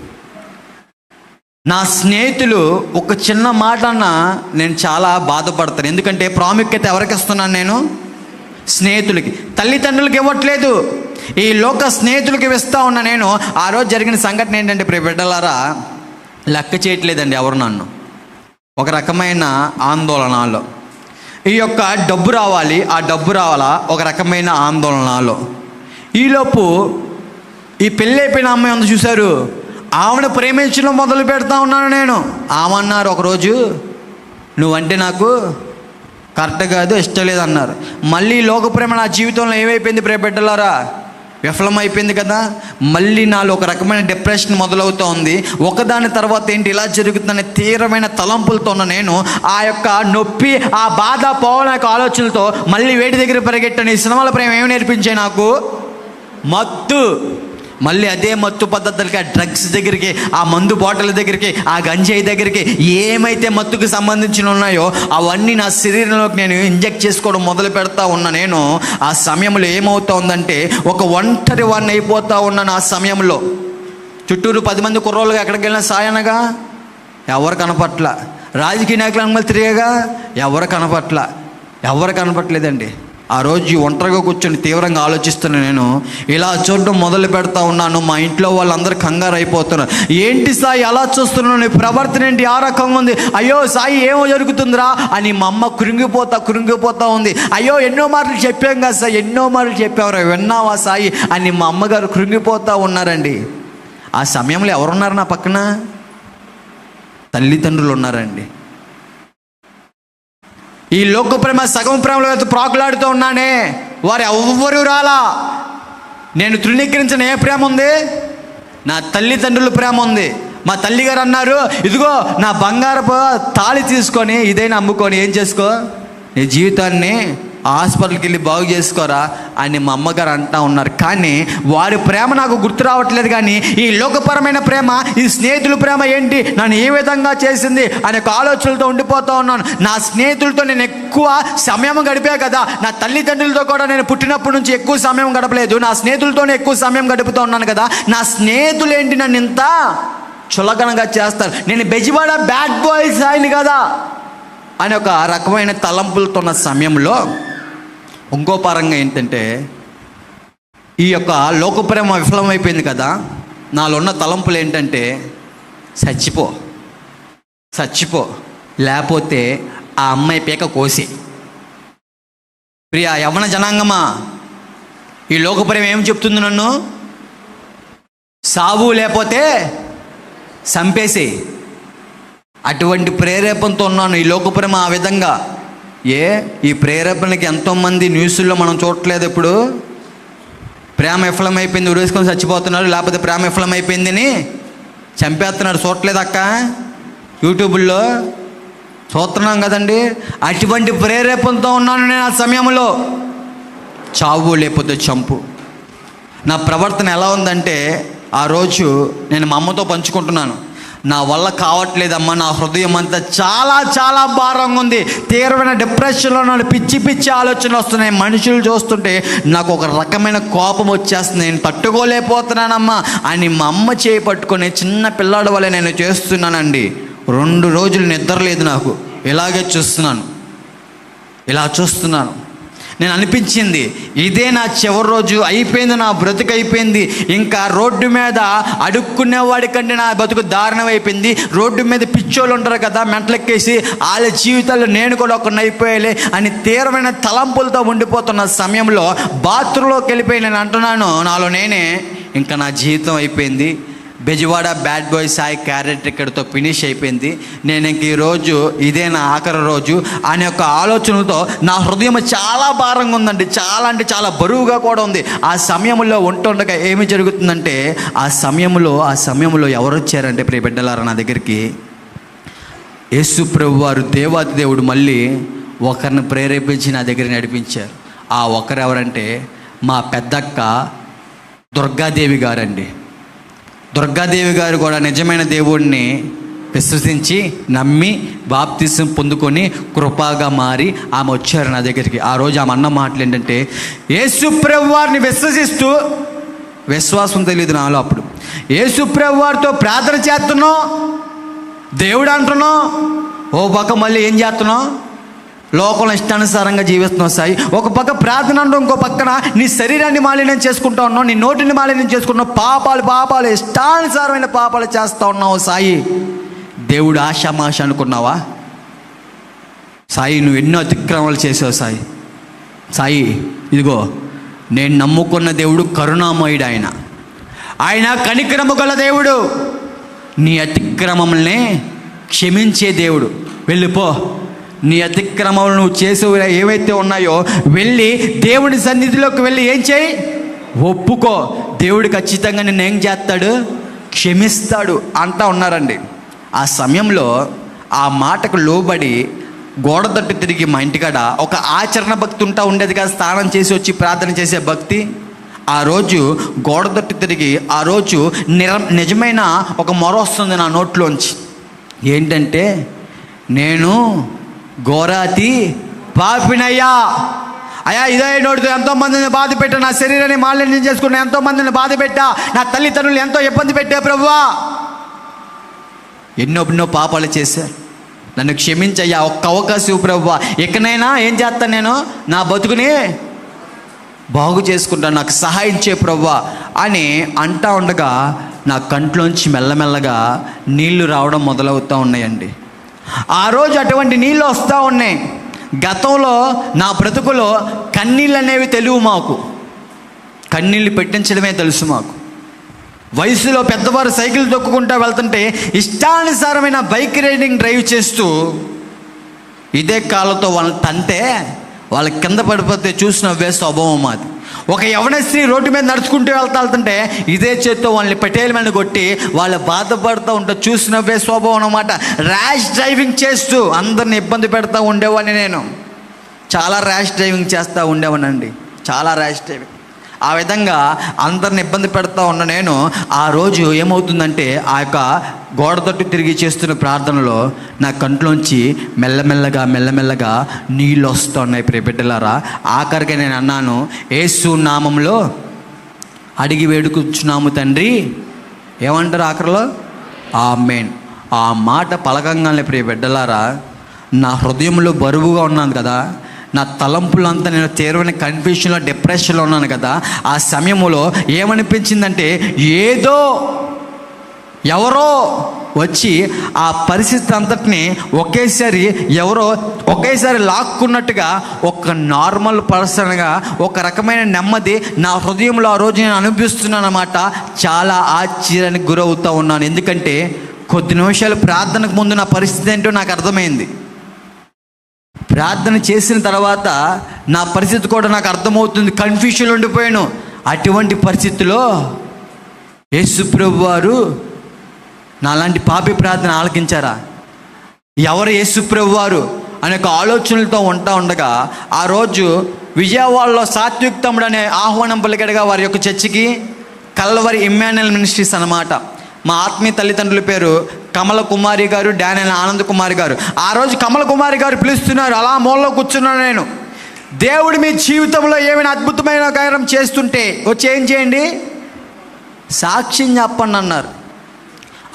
నా స్నేహితులు ఒక చిన్న మాట అన్నా నేను చాలా బాధపడతాను. ఎందుకంటే ప్రాముఖ్యత ఎవరికి ఇస్తున్నాను నేను? స్నేహితులకి. తల్లిదండ్రులకి ఇవ్వట్లేదు, ఈ లోక స్నేహితులకి ఇస్తా ఉన్నా నేను. ఆ రోజు జరిగిన సంఘటన ఏంటంటే బిడ్డలారా, లెక్క చేయట్లేదండి ఎవరు నన్ను. ఒక రకమైన ఆందోళనలో, ఈ యొక్క డబ్బు రావాలి, ఆ డబ్బు రావాలా, ఒక రకమైన ఆందోళనలో. ఈలోపు ఈ పెళ్ళి అయిపోయిన అమ్మాయి ఉంది చూశారు, ఆమెను ప్రేమించడం మొదలు పెడతా ఉన్నాను నేను. ఆమె అన్నారు ఒకరోజు, నువ్వంటే నాకు కరెక్ట్ కాదు, ఇష్టం లేదన్నారు. మళ్ళీ లోక ప్రేమ నా జీవితంలో ఏమైపోయింది బిడ్డలారా? విఫలమైపోయింది కదా. మళ్ళీ నాలో ఒక రకమైన డిప్రెషన్ మొదలవుతూ ఉంది. ఒకదాని తర్వాత ఏంటి ఇలా జరుగుతుందనే తీవ్రమైన తలంపులతో ఉన్న నేను ఆ యొక్క నొప్పి, ఆ బాధ పోవాలనే ఆలోచనలతో మళ్ళీ వేడి దగ్గర పరిగెట్టాను. ఈ సినిమాల ప్రేమ ఏమి నేర్పించాయి నాకు? మత్తు. మళ్ళీ అదే మత్తు పద్ధతులకి, ఆ డ్రగ్స్ దగ్గరికి, ఆ మందు బాటిల్ దగ్గరికి, ఆ గంజాయి దగ్గరికి, ఏమైతే మత్తుకు సంబంధించిన ఉన్నాయో అవన్నీ నా శరీరంలోకి నేను ఇంజెక్ట్ చేసుకోవడం మొదలు పెడతా ఉన్నా నేను. ఆ సమయంలో ఏమవుతా ఉందంటే ఒక ఒంటరి వాడిని అయిపోతా ఉన్నాను. ఆ సమయంలో చుట్టూరు 10 మంది కుర్రోళ్ళుగా ఎక్కడికి వెళ్ళినా సాయనగా ఎవరు కనపట్ల, రాజకీయ నాయకులు అనుమతి తిరిగగా ఎవరు కనపట్లేదండి. ఆ రోజు ఒంటరిగా కూర్చొని తీవ్రంగా ఆలోచిస్తున్నాను నేను. ఇలా చూడడం మొదలు పెడతా ఉన్నాను. మా ఇంట్లో వాళ్ళందరూ కంగారు అయిపోతున్నారు. ఏంటి సాయి అలా చూస్తున్నాను, నీ ప్రవర్తన ఏంటి ఆ రకంగా ఉంది, అయ్యో సాయి ఏమో జరుగుతుందిరా అని మా అమ్మ కృంగిపోతా ఉంది. అయ్యో ఎన్నో మాటలు చెప్పాం కదా సాయి, ఎన్నో మాటలు చెప్పావురా, విన్నావా సాయి అని మా అమ్మగారు కృంగిపోతూ ఉన్నారండి. ఆ సమయంలో ఎవరున్నారు నా పక్కన? తల్లిదండ్రులు ఉన్నారండి. ఈ లోక ప్రేమ సగం ప్రేమలో ప్రాకులాడుతూ ఉన్నానే, వారు ఎవ్వరూ రాలా. నేను తృణీకరించిన ఏ ప్రేమ ఉంది? నా తల్లిదండ్రుల ప్రేమ ఉంది. మా తల్లిగారు అన్నారు, ఇదిగో నా బంగారపు తాళి తీసుకొని ఇదైనా అమ్ముకొని ఏం చేసుకో, నీ జీవితాన్ని హాస్పిటల్కి వెళ్ళి బాగు చేసుకోరా అని మా అమ్మగారు అంటూ ఉన్నారు. కానీ వారి ప్రేమ నాకు గుర్తు రావట్లేదు. కానీ ఈ లోకపరమైన ప్రేమ, ఈ స్నేహితుల ప్రేమ ఏంటి, నన్ను ఏ విధంగా చేసింది అనే ఆలోచనలతో ఉండిపోతూ ఉన్నాను. నా స్నేహితులతో నేను ఎక్కువ సమయం గడిపా కదా. నా తల్లిదండ్రులతో కూడా నేను పుట్టినప్పటి నుంచి ఎక్కువ సమయం గడపలేదు. నా స్నేహితులతోనే ఎక్కువ సమయం గడుపుతూ ఉన్నాను కదా. నా స్నేహితులు ఏంటి నన్ను ఇంత చులకనగా చేస్తారు, నేను బెజవాడ బ్యాడ్ బాయ్స్ ఆయన కదా అని ఒక రకమైన తలంపులతో ఉన్న సమయంలో ఇంకో పరంగా ఏంటంటే, ఈ యొక్క లోకప్రేమ విఫలమైపోయింది కదా. నాలో ఉన్న తలంపులు ఏంటంటే, చచ్చిపో లేకపోతే ఆ అమ్మాయి పీక కోసి. ప్రియా యవ్వన జనాంగమా, ఈ లోకప్రేమ ఏం చెప్తుంది నన్ను? సావు లేకపోతే చంపేసి. అటువంటి ప్రేరేపణతో ఉన్నాను. ఈ లోకప్రేమ ఆ విధంగా. ఈ ప్రేరేపణకి ఎంతోమంది న్యూస్లో మనం చూడట్లేదు. ఇప్పుడు ప్రేమ విఫలమైపోయింది ఉరేసుకొని చచ్చిపోతున్నారు, లేకపోతే ప్రేమ విఫలమైపోయిందని చంపేస్తున్నారు. చూడట్లేదు అక్క, యూట్యూబ్లో చూస్తున్నాం కదండి. అటువంటి ప్రేరేపణతో ఉన్నాను నేను ఆ సమయంలో. చావు లేకపోతే చంపు. నా ప్రవర్తన ఎలా ఉందంటే, ఆ రోజు నేను మా అమ్మతో పంచుకుంటున్నాను, నా వల్ల కావట్లేదమ్మా, నా హృదయం అంతా చాలా భారంగా ఉంది, తీవ్రమైన డిప్రెషన్లో నన్ను పిచ్చి ఆలోచనలు వస్తున్నాయి. మనుషులు చూస్తుంటే నాకు ఒక రకమైన కోపం వచ్చేస్తుంది, నేను తట్టుకోలేకపోతున్నానమ్మా అని మా అమ్మ చేయి పట్టుకొని చిన్న పిల్లాడి వల్ల నేను చేస్తున్నానండి. 2 రోజులు నిద్ర లేదు నాకు. ఇలాగే చూస్తున్నాను. నేను అనిపించింది, ఇదే నా చివరి రోజు అయిపోయింది, నా బ్రతుకు అయిపోయింది. ఇంకా రోడ్డు మీద అడుక్కునేవాడి కంటే నా బతుకు దారుణం అయిపోయింది. రోడ్డు మీద పిచ్చోళ్ళు ఉంటారు కదా, మెంటలెక్కేసి వాళ్ళ జీవితాల్లో నేను కూడా ఒకరిని అయిపోయాలి అని తీవ్రమైన తలంపులతో ఉండిపోతున్న సమయంలో బాత్రూంలోకి వెళ్ళిపోయి నేను అంటున్నాను నాలో నేనే, ఇంకా నా జీవితం అయిపోయింది, Bezawada bad boy Sai character ఇక్కడితో ఫినిష్ అయిపోయింది, నేను ఇంక ఈరోజు ఇదే నా ఆఖరి రోజు అనే ఒక ఆలోచనతో నా హృదయం చాలా భారంగా ఉందండి. చాలా అంటే చాలా బరువుగా కూడా ఉంది. ఆ సమయంలో ఉంటుండగా ఏమి జరుగుతుందంటే, ఆ సమయంలో ఎవరు వచ్చారంటే ప్రియ బిడ్డలారా నా దగ్గరికి, యేసు ప్రభు వారు దేవాతి దేవుడు మళ్ళీ ఒకరిని ప్రేరేపించి నా దగ్గర నడిపించారు. ఆ ఒకరు ఎవరంటే మా పెద్దక్క దుర్గాదేవి గారండి. దుర్గాదేవి గారు కూడా నిజమైన దేవుడిని విశ్వసించి నమ్మి బాప్తిసం పొందుకొని కృపగా మారి ఆమె వచ్చారు నా దగ్గరికి. ఆ రోజు ఆమె అన్న మాటలు ఏంటంటే, యేసు ప్రభువారిని విశ్వసిస్తూ, విశ్వాసం తెలియదు నాలో అప్పుడు, యేసు ప్రభువారితో ప్రార్థన చేస్తున్నావు, దేవుడు అంటున్నావు, ఓ పక్క మళ్ళీ ఏం చేస్తున్నావు, లోకంలో ఇష్టానుసారంగా జీవిస్తున్నావు సాయి. ఒక పక్క ప్రార్థన అంటూ ఇంకో పక్కన నీ శరీరాన్ని మాలిన్యం చేసుకుంటూ ఉన్నావు, నీ నోటిని మాలిన్యం చేసుకుంటున్నావు, పాపాలు ఇష్టానుసారమైన పాపాలు చేస్తూ ఉన్నావు సాయి. దేవుడు ఆశామాష అనుకున్నావా సాయి? నువ్వు ఎన్నో అతిక్రమాలు చేసావు సాయి. సాయి ఇదిగో నేను నమ్ముకున్న దేవుడు కరుణామయుడు, ఆయన కనికరము గల దేవుడు, నీ అతిక్రమములనే క్షమించే దేవుడు. వెళ్ళిపో, నీ అతిక్రమములు నువ్వు చేసే ఏవైతే ఉన్నాయో వెళ్ళి దేవుడి సన్నిధిలోకి వెళ్ళి ఏం చేయి, ఒప్పుకో. దేవుడు ఖచ్చితంగా నిన్ను ఏం చేస్తాడు, క్షమిస్తాడు అంటా ఉన్నారండి. ఆ సమయంలో ఆ మాటకు లోబడి గోడ తట్టు తిరిగి మా ఇంటికాడ ఒక ఆచరణ భక్తి ఉంటా ఉండేది కదా, స్నానం చేసి వచ్చి ప్రార్థన చేసే భక్తి. ఆ రోజు గోడ తట్టు తిరిగి ఆ రోజు నిజమైన ఒక మొర వస్తుంది నా నోట్లోంచి. ఏంటంటే, నేను ఘోరాతి పాపినయ్యా, అయ్యా ఇదే నోటితో ఎంతోమందిని బాధ పెట్టా, నా శరీరాన్ని మాలిన్యం చేసుకున్నా, ఎంతోమందిని బాధ పెట్టా, నా తల్లిదండ్రులు ఎంతో ఇబ్బంది పెట్టా ప్రభువా, ఎన్నో పాపాలు చేశారు, నన్ను క్షమించయ్యా, ఒక్క అవకాశం ప్రభువా, ఇకనైనా ఏం చేస్తాను, నేను నా బతుకుని బాగు చేసుకుంటాను, నాకు సహాయం చే ప్రభువా అని అంటా ఉండగా నా కంట్లోంచి మెల్లమెల్లగా నీళ్లు రావడం మొదలవుతూ ఉన్నాయండి. ఆ రోజు అటువంటి నీళ్ళు వస్తూ ఉన్నాయి. గతంలో నా బ్రతుకులో కన్నీళ్ళు అనేవి తెలియవు మాకు, కన్నీళ్ళు పెట్టించడమే తెలుసు మాకు. వయసులో పెద్దవారు సైకిల్ తొక్కుకుంటూ వెళ్తుంటే ఇష్టానుసారమైన బైక్ రైడింగ్ డ్రైవ్ చేస్తూ ఇదే కాళ్ళతో వాళ్ళని తంతే వాళ్ళ కింద పడిపోతే చూసి నవ్వే స్వభావం మాది. ఒక యవనస్త్రీ రోడ్డు మీద నడుచుకుంటూ వెళ్తుంటే ఇదే చేత్తో వాళ్ళని పెటేల మీద కొట్టి వాళ్ళు బాధపడుతూ ఉంటే చూసి నవ్వే స్వభావం అన్నమాట. ర్యాష్ డ్రైవింగ్ చేస్తూ అందరిని ఇబ్బంది పెడతా ఉండేవాడిని. నేను చాలా ర్యాష్ డ్రైవింగ్ చేస్తూ ఉండేవాడినండి, చాలా ర్యాష్ డ్రైవింగ్. ఆ విధంగా అందరిని ఇబ్బంది పెడతా ఉన్న నేను ఆ రోజు ఏమవుతుందంటే, ఆ యొక్క గోడ తట్టు తిరిగి చేస్తున్న ప్రార్థనలో నా కంట్లోంచి మెల్లమెల్లగా నీళ్ళు వస్తున్నాయి ప్రియ బిడ్డలారా. ఆఖరికి నేను అన్నాను, యేసు నామంలో అడిగి వేడుకుచున్నాము తండ్రి, ఏమంటారు ఆఖరిలో, ఆమేన్. ఆ మాట పలకంగానే ప్రియ బిడ్డలారా, నా హృదయంలో బరువుగా ఉన్నాను కదా, నా తలంపులంతా నేను తీవ్రమైన కన్ఫ్యూషన్లో, డిప్రెషన్లో ఉన్నాను కదా. ఆ సమయంలో ఏమనిపించిందంటే, ఏదో ఎవరో వచ్చి ఆ పరిస్థితి అంతటిని ఒకేసారి లాక్కున్నట్టుగా ఒక నార్మల్ పర్సన్గా ఒక రకమైన నెమ్మది నా హృదయంలో ఆ రోజు నేను అనుభవిస్తున్నాను అన్నమాట. చాలా ఆశ్చర్యానికి గురవుతూ ఉన్నాను. ఎందుకంటే కొద్ది నిమిషాలు ప్రార్థనకు ముందు నా పరిస్థితి ఏంటో నాకు అర్థమైంది. ప్రార్థన చేసిన తర్వాత నా పరిస్థితి కూడా నాకు అర్థమవుతుంది. కన్ఫ్యూషన్లో ఉండిపోయాను. అటువంటి పరిస్థితిలో యేసు ప్రభు వారు నాలాంటి పాపి ప్రార్థన ఆలకించారా? ఎవరు యేసు ప్రభు వారు అనే ఒక ఆలోచనలతో ఉండగా ఆ రోజు విజయవాడలో సాత్విక్ తమ్ముడు అనే ఆహ్వానం పలికాడుగా వారి యొక్క చర్చికి, కల్వరి ఇమ్మాన్యుయల్ మినిస్ట్రీస్ అన్నమాట. మా ఆత్మీయ తల్లిదండ్రుల పేరు కమల కుమారి గారు, డానియల్ ఆనంద్ కుమారి గారు. ఆ రోజు కమల కుమారి గారు పిలుస్తున్నారు, అలా మూలలో కూర్చున్నాను నేను. దేవుడు మీ జీవితంలో ఏమైనా అద్భుతమైన కార్యం చేస్తుంటే వచ్చి ఏం చేయండి, సాక్ష్యం చెప్పండి అన్నారు.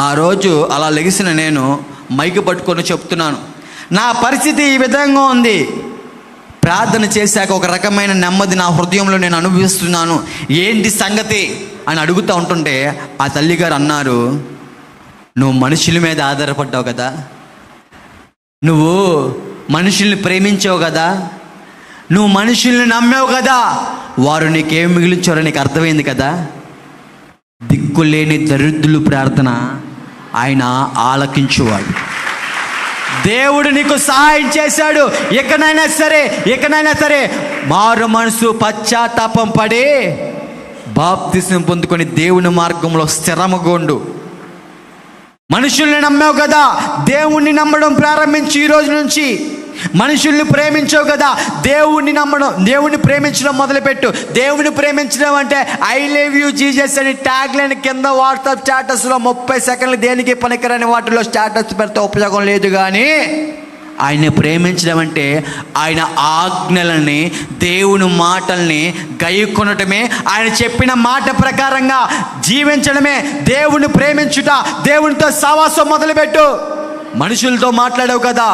ఆ రోజు అలా లెగిసిన నేను మైకు పట్టుకొని చెప్తున్నాను, నా పరిస్థితి ఈ విధంగా ఉంది. ప్రార్థన చేశాక ఒక రకమైన నెమ్మది నా హృదయంలో నేను అనుభవిస్తున్నాను, ఏంటి సంగతి అని అడుగుతూ ఉంటుంటే ఆ తల్లిగారు అన్నారు, నువ్వు మనుషుల మీద ఆధారపడ్డావు కదా, నువ్వు మనుషుల్ని ప్రేమించావు కదా, నువ్వు మనుషుల్ని నమ్మావు కదా, వారు నీకేం మిగిలించారో నీకు అర్థమైంది కదా. దిక్కులేని దరిద్రులు ప్రార్థన ఆయన ఆలకించువాడు. దేవుడు నీకు సహాయం చేశాడు. ఎక్కడైనా సరే మారు మనసు పశ్చాత్తాపం పడి బాప్తిస్మం పొందుకొని దేవుని మార్గంలో స్థిరముగొండు. మనుషుల్ని నమ్మావు కదా, దేవుణ్ణి నమ్మడం ప్రారంభించి ఈ రోజు నుంచి మనుషుల్ని ప్రేమించవు కదా, దేవుణ్ణి నమ్మడం, దేవుణ్ణి ప్రేమించడం మొదలుపెట్టు. దేవుని ప్రేమించడం అంటే ఐ లవ్ యూ జీసస్ అని ట్యాగ్ లైన్ కింద వాట్సాప్ స్టేటస్లో 30 సెకండ్లు దేనికి పనికిరాని వాటిలో స్టేటస్ పెడితే ఉపయోగం లేదు. కానీ ఆయన ప్రేమించడం అంటే ఆయన ఆజ్ఞలని, దేవుని మాటల్ని గైకొనటమే, ఆయన చెప్పిన మాట ప్రకారంగా జీవించడమే దేవుని ప్రేమించుట. దేవునితో సహవాసం మొదలుపెట్టు. మనుషులతో మాట్లాడవు కదా,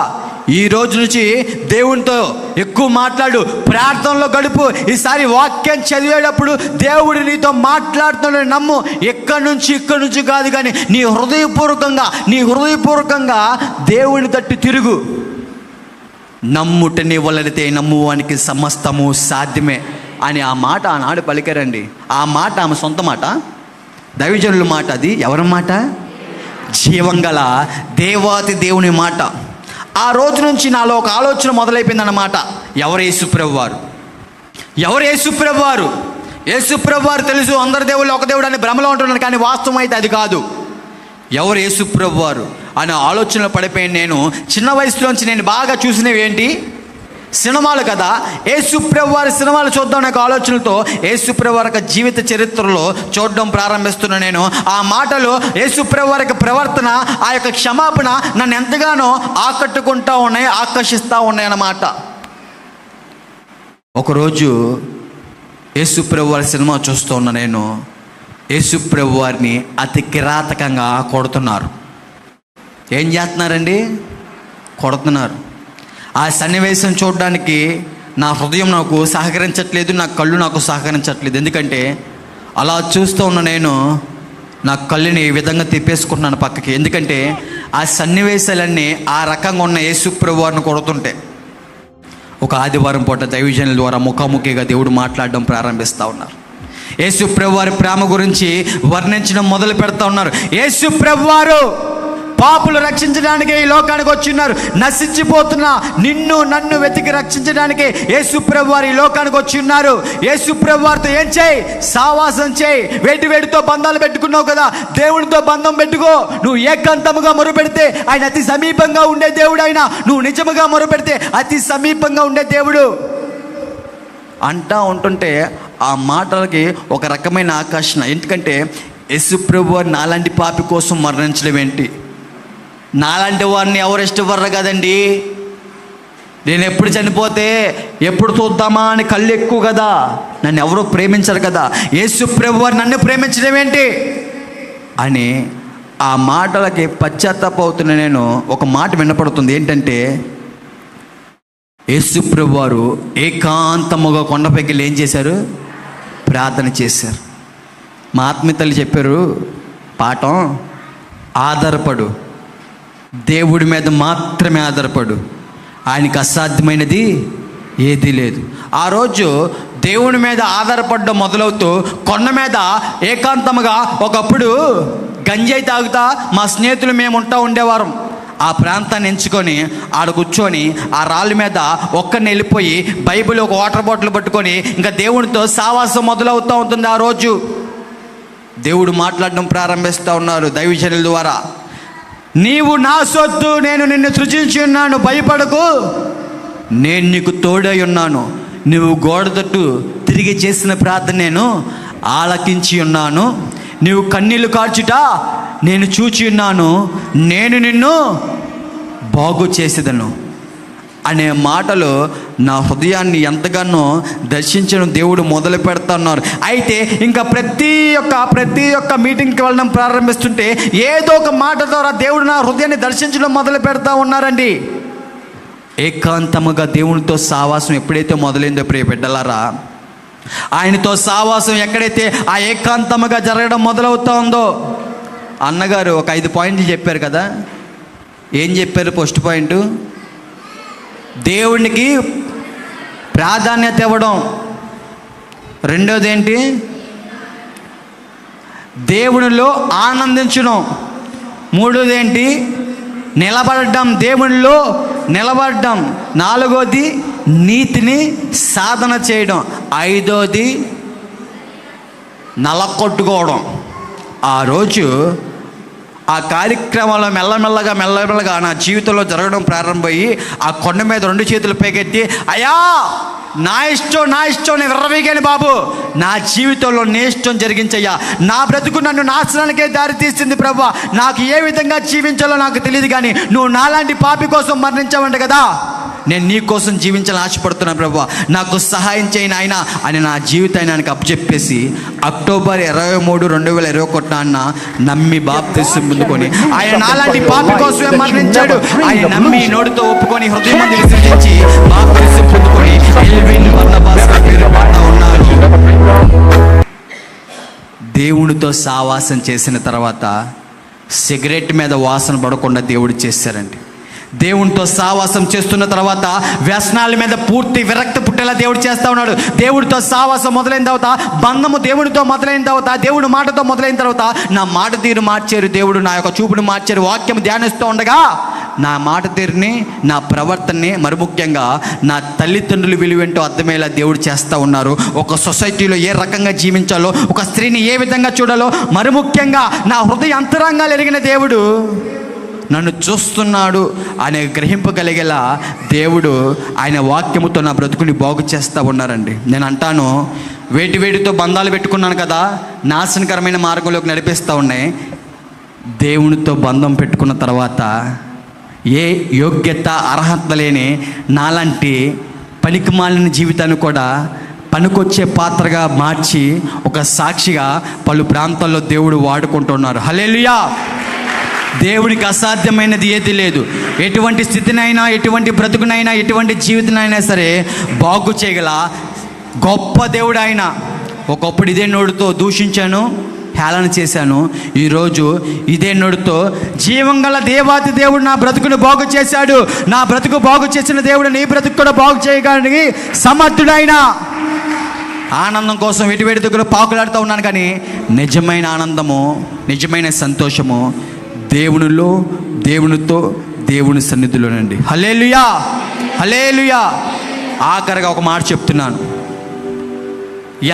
ఈ రోజు నుంచి దేవునితో ఎక్కువ మాట్లాడు, ప్రార్థనలో గడుపు. ఈసారి వాక్యం చదివేటప్పుడు దేవుడు నీతో మాట్లాడుతున్నాడు నమ్ము. ఇక్కడి నుంచి కాదు, కానీ నీ హృదయపూర్వకంగా దేవుని తట్టు తిరుగు. నమ్ముటని వలరితే నమ్మువానికి సమస్తము సాధ్యమే అని ఆ మాట ఆనాడు పలికారండి. ఆ మాట ఆమె సొంత మాట, దైవజనుల మాట. అది ఎవరి మాట? జీవంగల దేవాతి దేవుని మాట. ఆ రోజు నుంచి నాలో ఒక ఆలోచన మొదలైపోయిందన్నమాట. ఎవరు యేసుప్రభు వారు? యేసుప్రభు వారు తెలుసు, అందరు దేవుళ్ళు ఒక దేవుడు అని భ్రమలో ఉంటున్నాను, కానీ వాస్తవం అయితే అది కాదు. ఎవరు యేసుప్రభు వారు అనే ఆలోచనలో పడిపోయాను నేను. చిన్న వయసులోంచి నేను బాగా చూసినవి ఏంటి? సినిమాలు కదా. యేసుప్రభు వారి సినిమాలు చూద్దాం నాకు ఆలోచనలతో యేసుప్రభు వారి జీవిత చరిత్రలో చూడడం ప్రారంభిస్తున్నా నేను. ఆ మాటలు, యేసుప్రభు వారి ప్రవర్తన, ఆ యొక్క క్షమాపణ నన్ను ఎంతగానో ఆకట్టుకుంటూ ఉన్నాయి, ఆకర్షిస్తూ ఉన్నాయి అన్నమాట. ఒకరోజు యేసుప్రభు వారి సినిమా చూస్తూ ఉన్నా నేను. యేసుప్రభు వారిని అతి కిరాతకంగా కొడుతున్నారు. ఏం చేస్తున్నారండి? కొడుతున్నారు. ఆ సన్నివేశం చూడడానికి నా హృదయం నాకు సహకరించట్లేదు, నా కళ్ళు నాకు సహకరించట్లేదు. ఎందుకంటే అలా చూస్తూ ఉన్న నేను నా కళ్ళుని ఈ విధంగా తిప్పేసుకుంటున్నాను పక్కకి. ఎందుకంటే ఆ సన్నివేశాలన్నీ ఆ రకంగా ఉన్న యేసుప్రభు వారిని కొడుతుంటే, ఒక ఆదివారం పూట దైవజనుల ద్వారా ముఖాముఖిగా దేవుడు మాట్లాడడం ప్రారంభిస్తూ ఉన్నారు. యేసుప్రభు వారి ప్రేమ గురించి వర్ణించడం మొదలు పెడతా ఉన్నారు. యేసుప్రభు వారు పాపులు రక్షించడానికి ఈ లోకానికి వచ్చిన్నారు. నశించిపోతున్న నన్ను వెతికి రక్షించడానికి యేసుప్రభు వారు ఈ లోకానికి వచ్చి ఉన్నారు. యేసుప్రభు వారితో ఏం చేయి? సావాసం చేయి. వేటితో బంధాలు పెట్టుకున్నావు కదా, దేవునితో బంధం పెట్టుకో. నువ్వు ఏకాంతముగా మొరుపెడితే ఆయన అతి సమీపంగా ఉండే దేవుడు. ఆయన నువ్వు నిజముగా మొరుపెడితే అతి సమీపంగా ఉండే దేవుడు అంటా ఉంటుంటే ఆ మాటలకి ఒక రకమైన ఆకర్షణ. ఎందుకంటే యేసుప్రభు వారు నాలాంటి పాపి కోసం మరణించడం ఏంటి? నాలాంటి వారిని ఎవరు ఇష్టపడరు కదండి. నేను ఎప్పుడు చనిపోతే ఎప్పుడు చూద్దామా అని కళ్ళు ఎక్కువ కదా, నన్ను ఎవరూ ప్రేమించరు కదా. యేసుప్రభు వారు నన్ను ప్రేమించడం ఏంటి అని ఆ మాటలకి పశ్చాత్తాపవుతున్న నేను ఒక మాట వినపడుతుంది. ఏంటంటే యేసుప్రభు వారు ఏకాంతముగా కొండపైకి ఏం చేశారు? ప్రార్థన చేశారు. మా ఆత్మీయులు చెప్పారు పాఠం, ఆధారపడు, దేవుడి మీద మాత్రమే ఆధారపడు, ఆయనకి అసాధ్యమైనది ఏదీ లేదు. ఆ రోజు దేవుని మీద ఆధారపడడం మొదలవుతూ కొండ మీద ఏకాంతముగా ఒకప్పుడు గంజాయి తాగుతా మా స్నేహితులు మేము ఉండేవారం. ఆ ప్రాంతాన్ని ఎంచుకొని ఆడ కూర్చొని ఆ రాళ్ళ మీద ఒక్కరిని వెళ్ళిపోయి బైబిల్ ఒక వాటర్ బాటిల్ పట్టుకొని ఇంకా దేవునితో సావాసం మొదలవుతూ ఉంటుంది. ఆ రోజు దేవుడు మాట్లాడడం ప్రారంభిస్తూ ఉన్నారు దైవజనుల ద్వారా. నీవు నా సొత్తు, నేను నిన్ను సృజించి ఉన్నాను, భయపడకు, నేను నీకు తోడై ఉన్నాను. నువ్వు గోడ తట్టు తిరిగి చేసిన ప్రార్థన నేను ఆలకించి ఉన్నాను. నీవు కన్నీళ్లు కార్చుట నేను చూచి ఉన్నాను. నేను నిన్ను బాగు చేసేదను అనే మాటలు నా హృదయాన్ని ఎంతగానో దర్శించడం దేవుడు మొదలు పెడుతున్నారు. అయితే ఇంకా ప్రతి ఒక్క మీటింగ్కి వెళ్ళడం ప్రారంభిస్తుంటే ఏదో ఒక మాట ద్వారా దేవుడు నా హృదయాన్ని దర్శించడం మొదలు పెడతా ఉన్నారండి. ఏకాంతముగా దేవునితో సావాసం ఎప్పుడైతే మొదలైందో ప్రియ బిడ్డలారా, ఆయనతో సావాసం ఎక్కడైతే ఆ ఏకాంతముగా జరగడం మొదలవుతా ఉందో, అన్నగారు ఒక 5 పాయింట్లు చెప్పారు కదా. ఏం చెప్పారు? ఫస్ట్ పాయింట్, దేవునికి ప్రాధాన్యత ఇవ్వడం. రెండోది ఏంటి? దేవునిలో ఆనందించడం. మూడోది ఏంటి? నిలబడడం, దేవునిలో నిలబడడం. నాలుగోది నీతిని సాధన చేయడం. ఐదోది నలకొట్టుకోవడం. ఆ రోజు ఆ కార్యక్రమంలో మెల్లమెల్లగా నా జీవితంలో జరగడం ప్రారంభమయ్యి ఆ కొండ మీద 2 చేతులు పైకెత్తి, అయ్యా నా ఇష్టం నేను విర్రవీగాను బాబు, నా జీవితంలో నీ ఇష్టం జరిగించయ్యా, నా బ్రతుకు నన్ను నాశనానికే దారి తీస్తుంది ప్రభువా, నాకు ఏ విధంగా జీవించాలో నాకు తెలియదు, కానీ నువ్వు నాలాంటి పాపి కోసం మరణించావంట కదా, నేను నీ కోసం జీవించాలని ఆశపడుతున్నాను ప్రభువా, నాకు సహాయం చేయను ఆయన అని నా జీవితాన్ని ఆయనకు అప్పచెప్పేసి అక్టోబర్ 23, 2021 నమ్మి బాప్తిసం పొందుకొని, ఆయన నాలాంటి పాపి కోసమే మరణించాడు, ఆయన నమ్మి నోటితో ఒప్పుకొని హృదయం మంది విసర్జించి బాప్తిసం పొందుకొని ఎల్విన్ బర్నబాస్ పేరు పడతా ఉన్నాను. దేవునితో సావాసం చేసిన తర్వాత సిగరెట్ మీద వాసన పడకుండా దేవుడు చేశారండి. దేవునితో సావాసం చేస్తున్న తర్వాత వ్యసనాల మీద పూర్తి విరక్తి పుట్టేలా దేవుడు చేస్తూ ఉన్నాడు. దేవుడితో సావాసం మొదలైన తర్వాత, బంధము దేవుడితో మొదలైన తర్వాత, దేవుడి మాటతో మొదలైన తర్వాత నా మాట తీరు మార్చారు దేవుడు, నా యొక్క చూపును మార్చారు. వాక్యం ధ్యానిస్తూ ఉండగా నా మాట తీరుని, నా ప్రవర్తనని, మరి ముఖ్యంగా నా తల్లిదండ్రులు విలువేంటో అర్థమయ్యేలా దేవుడు చేస్తూ ఉన్నారు. ఒక సొసైటీలో ఏ రకంగా జీవించాలో, ఒక స్త్రీని ఏ విధంగా చూడాలో, మరి ముఖ్యంగా నా హృదయ అంతరంగాలు ఎరిగిన దేవుడు నన్ను చూస్తున్నాడు అనే గ్రహింపగలిగేలా దేవుడు ఆయన వాక్యముతో నా బ్రతుకుని బాగు చేస్తూ ఉన్నారండి. నేను అంటాను, వేటితో బంధాలు పెట్టుకున్నాను కదా, నాశనకరమైన మార్గంలోకి నడిపిస్తూ ఉన్నాయి. దేవునితో బంధం పెట్టుకున్న తర్వాత ఏ యోగ్యత అర్హత లేని నాలాంటి పనికిమాలిన జీవితాన్ని కూడా పనికొచ్చే పాత్రగా మార్చి ఒక సాక్షిగా పలు ప్రాంతాల్లో దేవుడు వాడుకుంటున్నారు. హల్లెలూయా. దేవుడికి అసాధ్యమైనది ఏది లేదు. ఎటువంటి స్థితినైనా, ఎటువంటి బ్రతుకునైనా, ఎటువంటి జీవితనైనా సరే బాగు చేయగల గొప్ప దేవుడు ఆయన. ఒకప్పుడు ఇదే నోటితో దూషించాను, హేళన చేశాను, ఈరోజు ఇదే నోటితో జీవంగల దేవాతి దేవుడు నా బ్రతుకును బాగు చేశాడు. నా బ్రతుకు బాగు చేసిన దేవుడు నీ బ్రతుకు కూడా బాగు చేయడానికి సమర్థుడైన. ఆనందం కోసం వెటి దగ్గర పాకులాడుతూ ఉన్నాను, కానీ నిజమైన ఆనందము, నిజమైన సంతోషము దేవునిలో, దేవునితో, దేవుని సన్నిధిలోనండి. హల్లెలూయా, హల్లెలూయా. ఆఖరిగా ఒక మాట చెప్తున్నాను.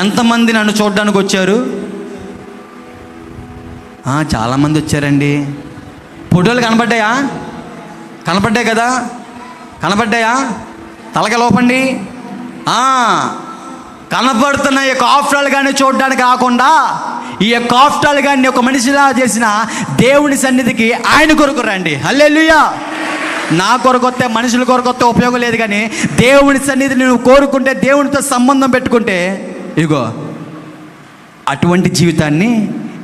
ఎంతమంది నన్ను చూడడానికి వచ్చారు? చాలామంది వచ్చారండి. ఫోటోలు కనపడ్డాయి కదా, కనపడ్డాయా? తలక లోపండి. కనపడుతున్న ఈ యొక్క ఆఫ్రాలు కానీ చూడడానికి కాకుండా, ఈ యొక్క ఆఫ్రాలు కానీ ఒక మనిషిలా చేసిన దేవుని సన్నిధికి ఆయన కొరకు రండి. హల్లెలూయా. నా కొరకొస్తే, మనుషుల కొరకొస్తే ఉపయోగం లేదు, కానీ దేవుని సన్నిధిని నువ్వు కోరుకుంటే, దేవునితో సంబంధం పెట్టుకుంటే, ఇదిగో అటువంటి జీవితాన్ని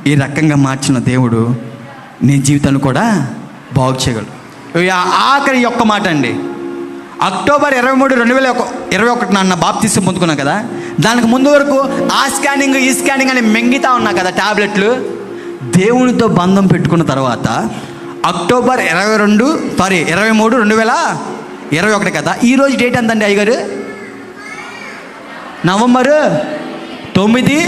ఈ రకంగా మార్చిన దేవుడు నీ జీవితాన్ని కూడా బాగు చేయగలడు. ఆఖరి యొక్క మాట అండి, అక్టోబర్ 23, 2021 బాప్తిసం పొందుకున్నాను కదా, దానికి ముందు వరకు ఆ స్కానింగ్ ఈ స్కానింగ్ అని మింగితా ఉన్నా కదా టాబ్లెట్లు. దేవునితో బంధం పెట్టుకున్న తర్వాత అక్టోబర్ 23, 2021 కదా. ఈరోజు డేట్ ఎంతండి అయ్యగారు? నవంబర్ 9.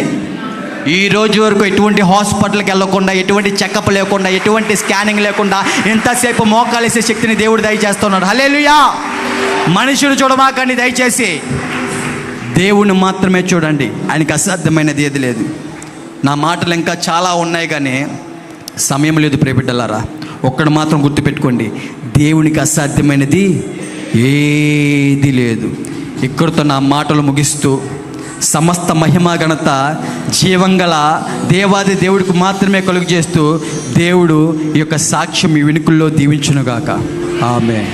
ఈ రోజు వరకు ఎటువంటి హాస్పిటల్కి వెళ్ళకుండా, ఎటువంటి చెకప్ లేకుండా, ఎటువంటి స్కానింగ్ లేకుండా ఎంతసేపు మోకాలేసే శక్తిని దేవుడు దయచేస్తున్నాడు. హల్లెలూయా. మనుషులు చూడమాకండి, దయచేసి దేవుణ్ణి మాత్రమే చూడండి. ఆయనకి అసాధ్యమైనది ఏది లేదు. నా మాటలు ఇంకా చాలా ఉన్నాయి, కానీ సమయం లేదు. ప్రియబిడ్డలారా, ఒక్కడు మాత్రం గుర్తుపెట్టుకోండి, దేవునికి అసాధ్యమైనది ఏది లేదు. ఇక్కడితో నా మాటలు ముగిస్తూ, సమస్త మహిమ ఘనత జీవంగల దేవాది దేవుడికి మాత్రమే కలుగు చేస్తూ, దేవుడు ఈ యొక్క సాక్ష్యం ఈ వినుకుల్లో దీవించునుగాక. ఆమేన్.